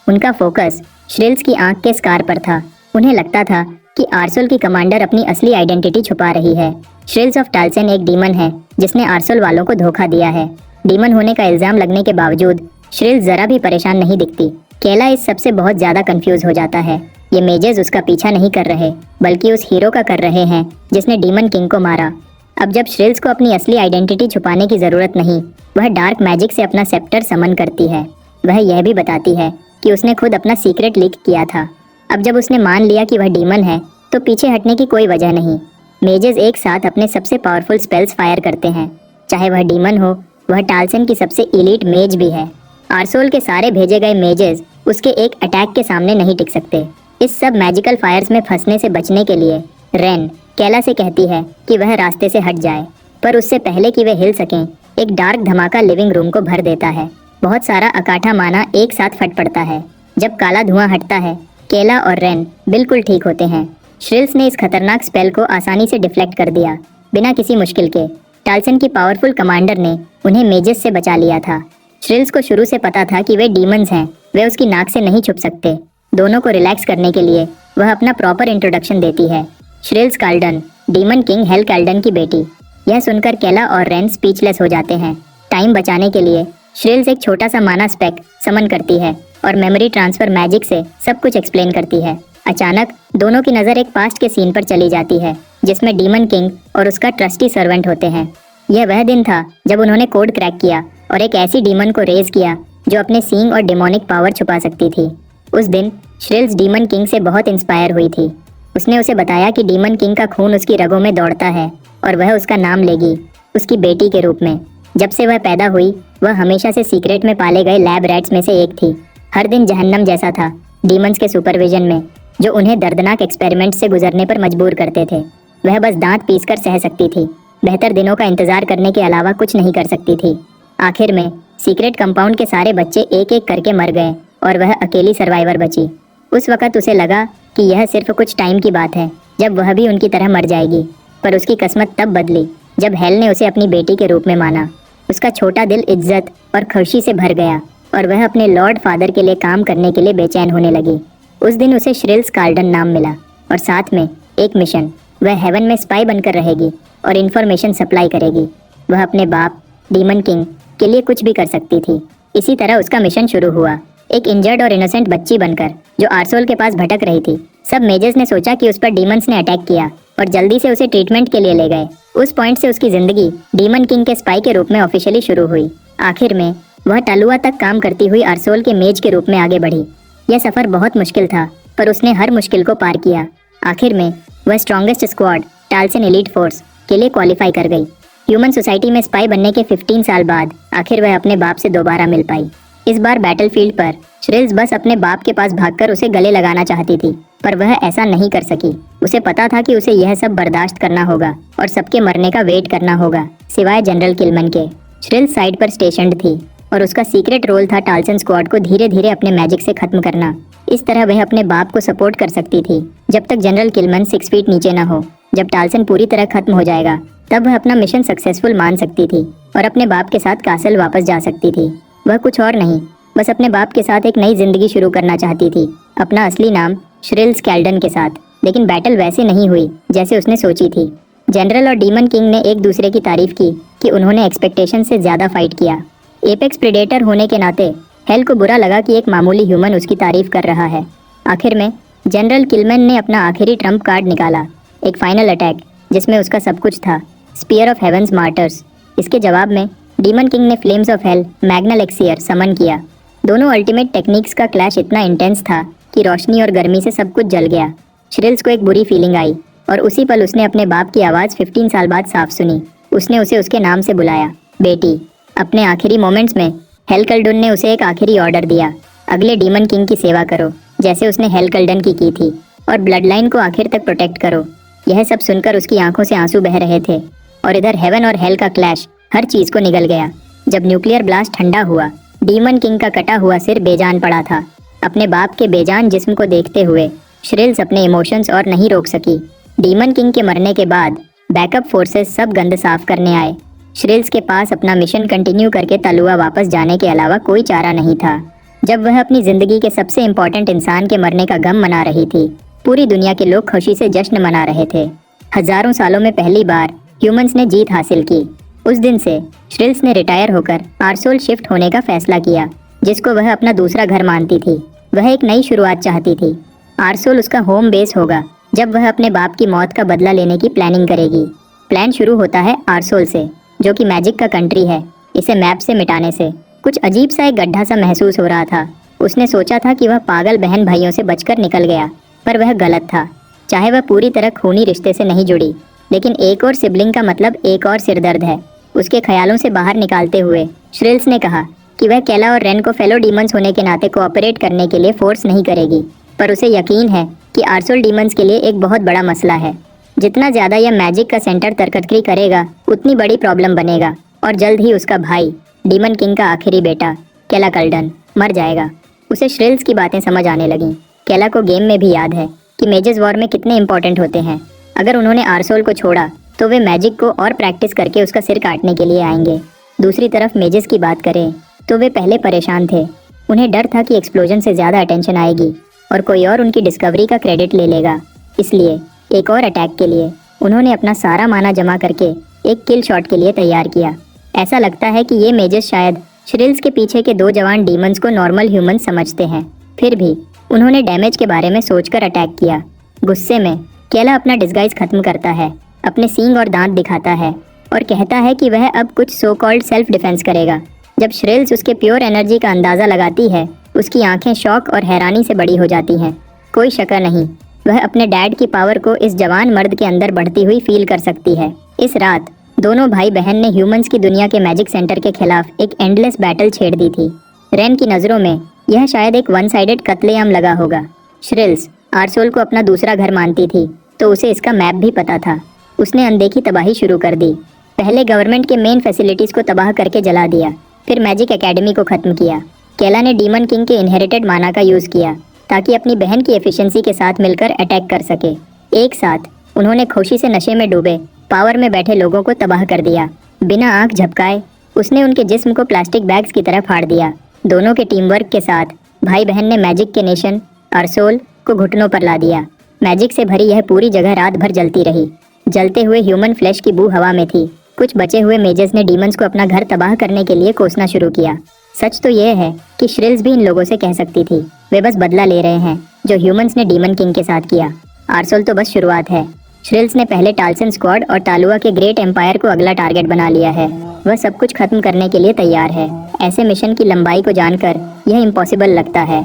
Speaker 1: उनका फोकस श्रिल्स की आंख के स्कार पर था। उन्हें लगता था कि आरसोल की कमांडर अपनी असली आइडेंटिटी छुपा रही है। श्रिल्स ऑफ टाल्सन एक डीमन है जिसने आरसोल वालों को धोखा दिया है। डीमन होने का इल्जाम लगने के बावजूद श्रिल्स जरा भी परेशान नहीं दिखती। केला इस सबसे बहुत ज्यादा कंफ्यूज हो जाता है। ये मेजेस उसका पीछा नहीं कर रहे बल्कि उस हीरो का कर रहे हैं जिसने डीमन किंग को मारा। अब जब श्रिल्स को अपनी असली आइडेंटिटी छुपाने की जरूरत नहीं, वह डार्क मैजिक से अपना सेप्टर समन करती है। वह यह भी बताती है कि उसने खुद अपना सीक्रेट लीक किया था। अब जब उसने मान लिया कि वह डीमन है तो पीछे हटने की कोई वजह नहीं। मेजेस एक साथ अपने सबसे पावरफुल स्पेल्स फायर करते हैं, चाहे वह डीमन हो। वह टाल्सन की सबसे एलीट मेज भी है। आरसोल के सारे भेजे गए मेजेस उसके एक अटैक के सामने नहीं टिक सकते। इस सब मैजिकल फायर्स में फंसने से बचने के लिए रेन केला से कहती है कि वह रास्ते से हट जाए, पर उससे पहले कि वे हिल सकें एक डार्क धमाका लिविंग रूम को भर देता है। बहुत सारा अकाठा माना एक साथ फट पड़ता है। जब काला धुआं हटता है, केला और रेन बिल्कुल ठीक होते हैं। श्रिल्स ने इस खतरनाक स्पेल को आसानी से डिफ्लेक्ट कर दिया, बिना किसी मुश्किल के। टाल्सन की पावरफुल कमांडर ने उन्हें मेजेस से बचा लिया था। श्रिल्स को शुरू से पता था कि वे डीमंस हैं, वे उसकी नाक से नहीं छुप सकते। दोनों को रिलैक्स करने के लिए वह अपना प्रॉपर इंट्रोडक्शन देती है। श्रिल्स कार्ल्डन, डीमन किंग हेल कार्ल्डन की बेटी। यह सुनकर केला और रेन स्पीचलेस हो जाते हैं। टाइम बचाने के लिए श्रिल्स एक छोटा सा माना स्पेक समन करती है और मेमोरी ट्रांसफर मैजिक से सब कुछ एक्सप्लेन करती है। अचानक दोनों की नज़र एक पास्ट के सीन पर चली जाती है जिसमें डीमन किंग और उसका ट्रस्टी सर्वेंट होते हैं। यह वह दिन था जब उन्होंने कोड क्रैक किया और एक ऐसी डीमन को रेज किया जो अपने सींग और डेमोनिक पावर छुपा सकती थी। उस दिन श्रिल्स डीमन किंग से बहुत इंस्पायर हुई थी। उसने उसे बताया कि डीमन किंग का खून उसकी रगों में दौड़ता है और वह उसका नाम लेगी उसकी बेटी के रूप में। जब से वह पैदा हुई वह हमेशा से सीक्रेट में पाले गए लैब रैट्स में से एक थी। हर दिन जहन्नम जैसा था डीमंस के सुपरविजन में, जो उन्हें दर्दनाक एक्सपेरिमेंट से गुजरने पर मजबूर करते थे। वह बस दांत पीसकर सह सकती थी, बेहतर दिनों का इंतजार करने के अलावा कुछ नहीं कर सकती थी। आखिर में सीक्रेट कंपाउंड के सारे बच्चे एक एक करके मर गए और वह अकेली सर्वाइवर बची। उस वक्त उसे लगा कि यह सिर्फ कुछ टाइम की बात है जब वह भी उनकी तरह मर जाएगी, पर उसकी किस्मत तब बदली जब हेल ने उसे अपनी बेटी के रूप में माना। उसका छोटा दिल इज्जत और खुशी से भर गया और वह अपने लॉर्ड फादर के लिए काम करने के लिए बेचैन होने लगी। उस दिन उसे श्रिल्स कार्ल्डन नाम मिला और साथ में एक मिशन। वह हेवन में स्पाई बनकर रहेगी और इन्फॉर्मेशन सप्लाई करेगी। वह अपने बाप डीमन किंग के लिए कुछ भी कर सकती थी। इसी तरह उसका मिशन शुरू हुआ, एक इंजर्ड और इनोसेंट बच्ची बनकर जो आर्सोल के पास भटक रही थी। सब मेजर्स ने सोचा कि उस पर डीमंस ने अटैक किया और जल्दी से उसे ट्रीटमेंट के लिए ले गए। उस पॉइंट से उसकी जिंदगी डीमन किंग के स्पाई के रूप में ऑफिशियली शुरू हुई। आखिर में वह टलुआ तक काम करती हुई आर्सोल के मेज के रूप में आगे बढ़ी। यह सफर बहुत मुश्किल था, पर उसने हर मुश्किल को पार किया। आखिर में वह स्ट्रॉन्गेस्ट स्क्वाड टाल्सन एलीट फोर्स के लिए क्वालिफाई कर गई। ह्यूमन सोसाइटी में स्पाई बनने के 15 साल बाद आखिर वह अपने बाप से दोबारा मिल पाई। इस बार बैटलफील्ड पर श्रिल्स बस अपने बाप के पास भागकर उसे गले लगाना चाहती थी, पर वह ऐसा नहीं कर सकी। उसे पता था कि उसे यह सब बर्दाश्त करना होगा और सबके मरने का वेट करना होगा, सिवाय जनरल किलमन के। श्रिल्स साइड पर स्टेशन्ड थी और उसका सीक्रेट रोल था टाल्सन स्क्वाड को धीरे धीरे अपने मैजिक से खत्म करना। इस तरह वह अपने बाप को सपोर्ट कर सकती थी जब तक जनरल किलमन 6 फीट नीचे न हो। जब टाल्सन पूरी तरह खत्म हो जाएगा तब वह अपना मिशन सक्सेसफुल मान सकती थी और अपने बाप के साथ कासल वापस जा सकती थी। वह कुछ और नहीं, बस अपने बाप के साथ एक नई जिंदगी शुरू करना चाहती थी, अपना असली नाम श्रिल्स कैल्डन के साथ। लेकिन बैटल वैसे नहीं हुई जैसे उसने सोची थी। जनरल और डीमन किंग ने एक दूसरे की तारीफ की कि उन्होंने एक्सपेक्टेशन से ज्यादा फाइट किया। एपेक्स प्रेडेटर होने के नाते हेल को बुरा लगा कि एक मामूली ह्यूमन उसकी तारीफ कर रहा है। आखिर में जनरल किलमन ने अपना आखिरी ट्रम्प कार्ड निकाला, एक फाइनल अटैक जिसमें उसका सब कुछ था, स्पीयर ऑफ हेवंस मार्टर्स। इसके जवाब में डीमन किंग ने फ्लेम्स ऑफ हेल मैग्नल एक्सियर समन किया। दोनों अल्टीमेट टेक्निक्स का क्लैश इतना इंटेंस था कि रोशनी और गर्मी से सब कुछ जल गया। श्रिल्स को एक बुरी फीलिंग आई और उसी पल उसने अपने बाप की आवाज़ 15 साल बाद साफ सुनी। उसने उसे उसके नाम से बुलाया, बेटी। अपने आखिरी मोमेंट्स में हेलकल्डन ने उसे एक आखिरी ऑर्डर दिया, अगले डीमन किंग की सेवा करो जैसे उसने हेलकल्डन की थी, और ब्लड लाइन को आखिर तक प्रोटेक्ट करो। यह सब सुनकर उसकी आंखों से आंसू बह रहे थे और इधर हेवन और हेल का क्लैश हर चीज को निगल गया। जब न्यूक्लियर ब्लास्ट ठंडा हुआ, डीमन किंग का कटा हुआ सिर बेजान पड़ा था। अपने बाप के बेजान जिस्म को देखते हुए श्रिल्स अपने इमोशंस और नहीं रोक सकी। डीमन किंग के मरने के बाद बैकअप फोर्सेस सब गंद साफ करने आए। श्रिल्स के पास अपना मिशन कंटिन्यू करके तलुआ वापस जाने के अलावा कोई चारा नहीं था। जब वह अपनी जिंदगी के सबसे इम्पोर्टेंट इंसान के मरने का गम मना रही थी, पूरी दुनिया के लोग खुशी से जश्न मना रहे थे। हजारों सालों में पहली बार ह्यूमंस ने जीत हासिल की। उस दिन से श्रिल्स ने रिटायर होकर आर्सोल शिफ्ट होने का फैसला किया, जिसको वह अपना दूसरा घर मानती थी। वह एक नई शुरुआत चाहती थी। आर्सोल उसका होम बेस होगा जब वह अपने बाप की मौत का बदला लेने की प्लानिंग करेगी। प्लान शुरू होता है आर्सोल से, जो कि मैजिक का कंट्री है। इसे मैप से मिटाने से कुछ अजीब सा एक गड्ढा सा महसूस हो रहा था। उसने सोचा था कि वह पागल बहन भाइयों से बचकर निकल गया, पर वह गलत था। चाहे वह पूरी तरह खूनी रिश्ते से नहीं जुड़ी, लेकिन एक और सिबलिंग का मतलब एक और सिरदर्द है। उसके ख्यालों से बाहर निकालते हुए श्रिल्स ने कहा कि वह केला और रेन को फेलो डीमंस होने के नाते कोऑपरेट करने के लिए फोर्स नहीं करेगी, पर उसे यकीन है कि आर्सोल डीमंस के लिए एक बहुत बड़ा मसला है। जितना ज्यादा यह मैजिक का सेंटर तरकतरी करेगा, उतनी बड़ी प्रॉब्लम बनेगा और जल्द ही उसका भाई डीमन किंग का आखिरी बेटा केला कल्डन मर जाएगा। उसे श्रिल्स की बातें समझ आने लगीं। केला को गेम में भी याद है कि मेजेस वॉर में कितने इंपॉर्टेंट होते हैं। अगर उन्होंने आर्सोल को छोड़ा तो वे मैजिक को और प्रैक्टिस करके उसका सिर काटने के लिए आएंगे। दूसरी तरफ मेजेस की बात करें तो वे पहले परेशान थे। उन्हें डर था कि एक्सप्लोजन से ज़्यादा अटेंशन आएगी और कोई और उनकी डिस्कवरी का क्रेडिट ले लेगा। इसलिए एक और अटैक के लिए उन्होंने अपना सारा माना जमा करके एक किल शॉट के लिए तैयार किया। ऐसा लगता है कि ये मेजेस शायद श्रिल्स के पीछे के 2 जवान डीमंस को नॉर्मल ह्यूमन समझते हैं, फिर भी उन्होंने डैमेज के बारे में सोचकर अटैक किया। गुस्से में केला अपना डिस्गाइज खत्म करता है, अपने सींग और दांत दिखाता है और कहता है कि वह अब कुछ सो कॉल्ड सेल्फ डिफेंस करेगा। जब श्रिल्स उसके प्योर एनर्जी का अंदाज़ा लगाती है, उसकी आंखें शौक और हैरानी से बड़ी हो जाती हैं। कोई शक नहीं, वह अपने डैड की पावर को इस जवान मर्द के अंदर बढ़ती हुई फील कर सकती है। इस रात दोनों भाई बहन ने ह्यूमंस की दुनिया के मैजिक सेंटर के खिलाफ एक एंडलेस बैटल छेड़ दी थी। रेन की नज़रों में यह शायद एक वन साइडेड कत्लेआम लगा होगा। श्रिल्स आरसोल को अपना दूसरा घर मानती थी, तो उसे इसका मैप भी पता था। उसने अनदेखी तबाही शुरू कर दी। पहले गवर्नमेंट के मेन फैसिलिटीज़ को तबाह करके जला दिया, फिर मैजिक एकेडमी को ख़त्म किया। केला ने डीमन किंग के इनहेरिटेड माना का यूज़ किया ताकि अपनी बहन की एफिशिएंसी के साथ मिलकर अटैक कर सके। एक साथ उन्होंने खुशी से नशे में डूबे पावर में बैठे लोगों को तबाह कर दिया। बिना आंख झपकाए उसने उनके जिस्म को प्लास्टिक बैग्स की तरह फाड़ दिया। दोनों के टीम वर्क के साथ भाई बहन ने मैजिक के नेशन आरसोल को घुटनों पर ला दिया। मैजिक से भरी यह पूरी जगह रात भर जलती रही। जलते हुए ह्यूमन फ्लैश की बू हवा में थी। कुछ बचे हुए मेजर्स ने डीमंस को अपना घर तबाह करने के लिए कोसना शुरू किया। सच तो यह है कि श्रिल्स भी इन लोगों से कह सकती थी, वे बस बदला ले रहे हैं जो ह्यूमंस ने डीमन किंग के साथ किया। आरसोल तो बस शुरुआत है। श्रिल्स ने पहले टालसन स्क्वाड और टालुआ के ग्रेट एम्पायर को अगला टारगेट बना लिया है। वह सब कुछ खत्म करने के लिए तैयार है। ऐसे मिशन की लंबाई को जानकर यह इम्पॉसिबल लगता है,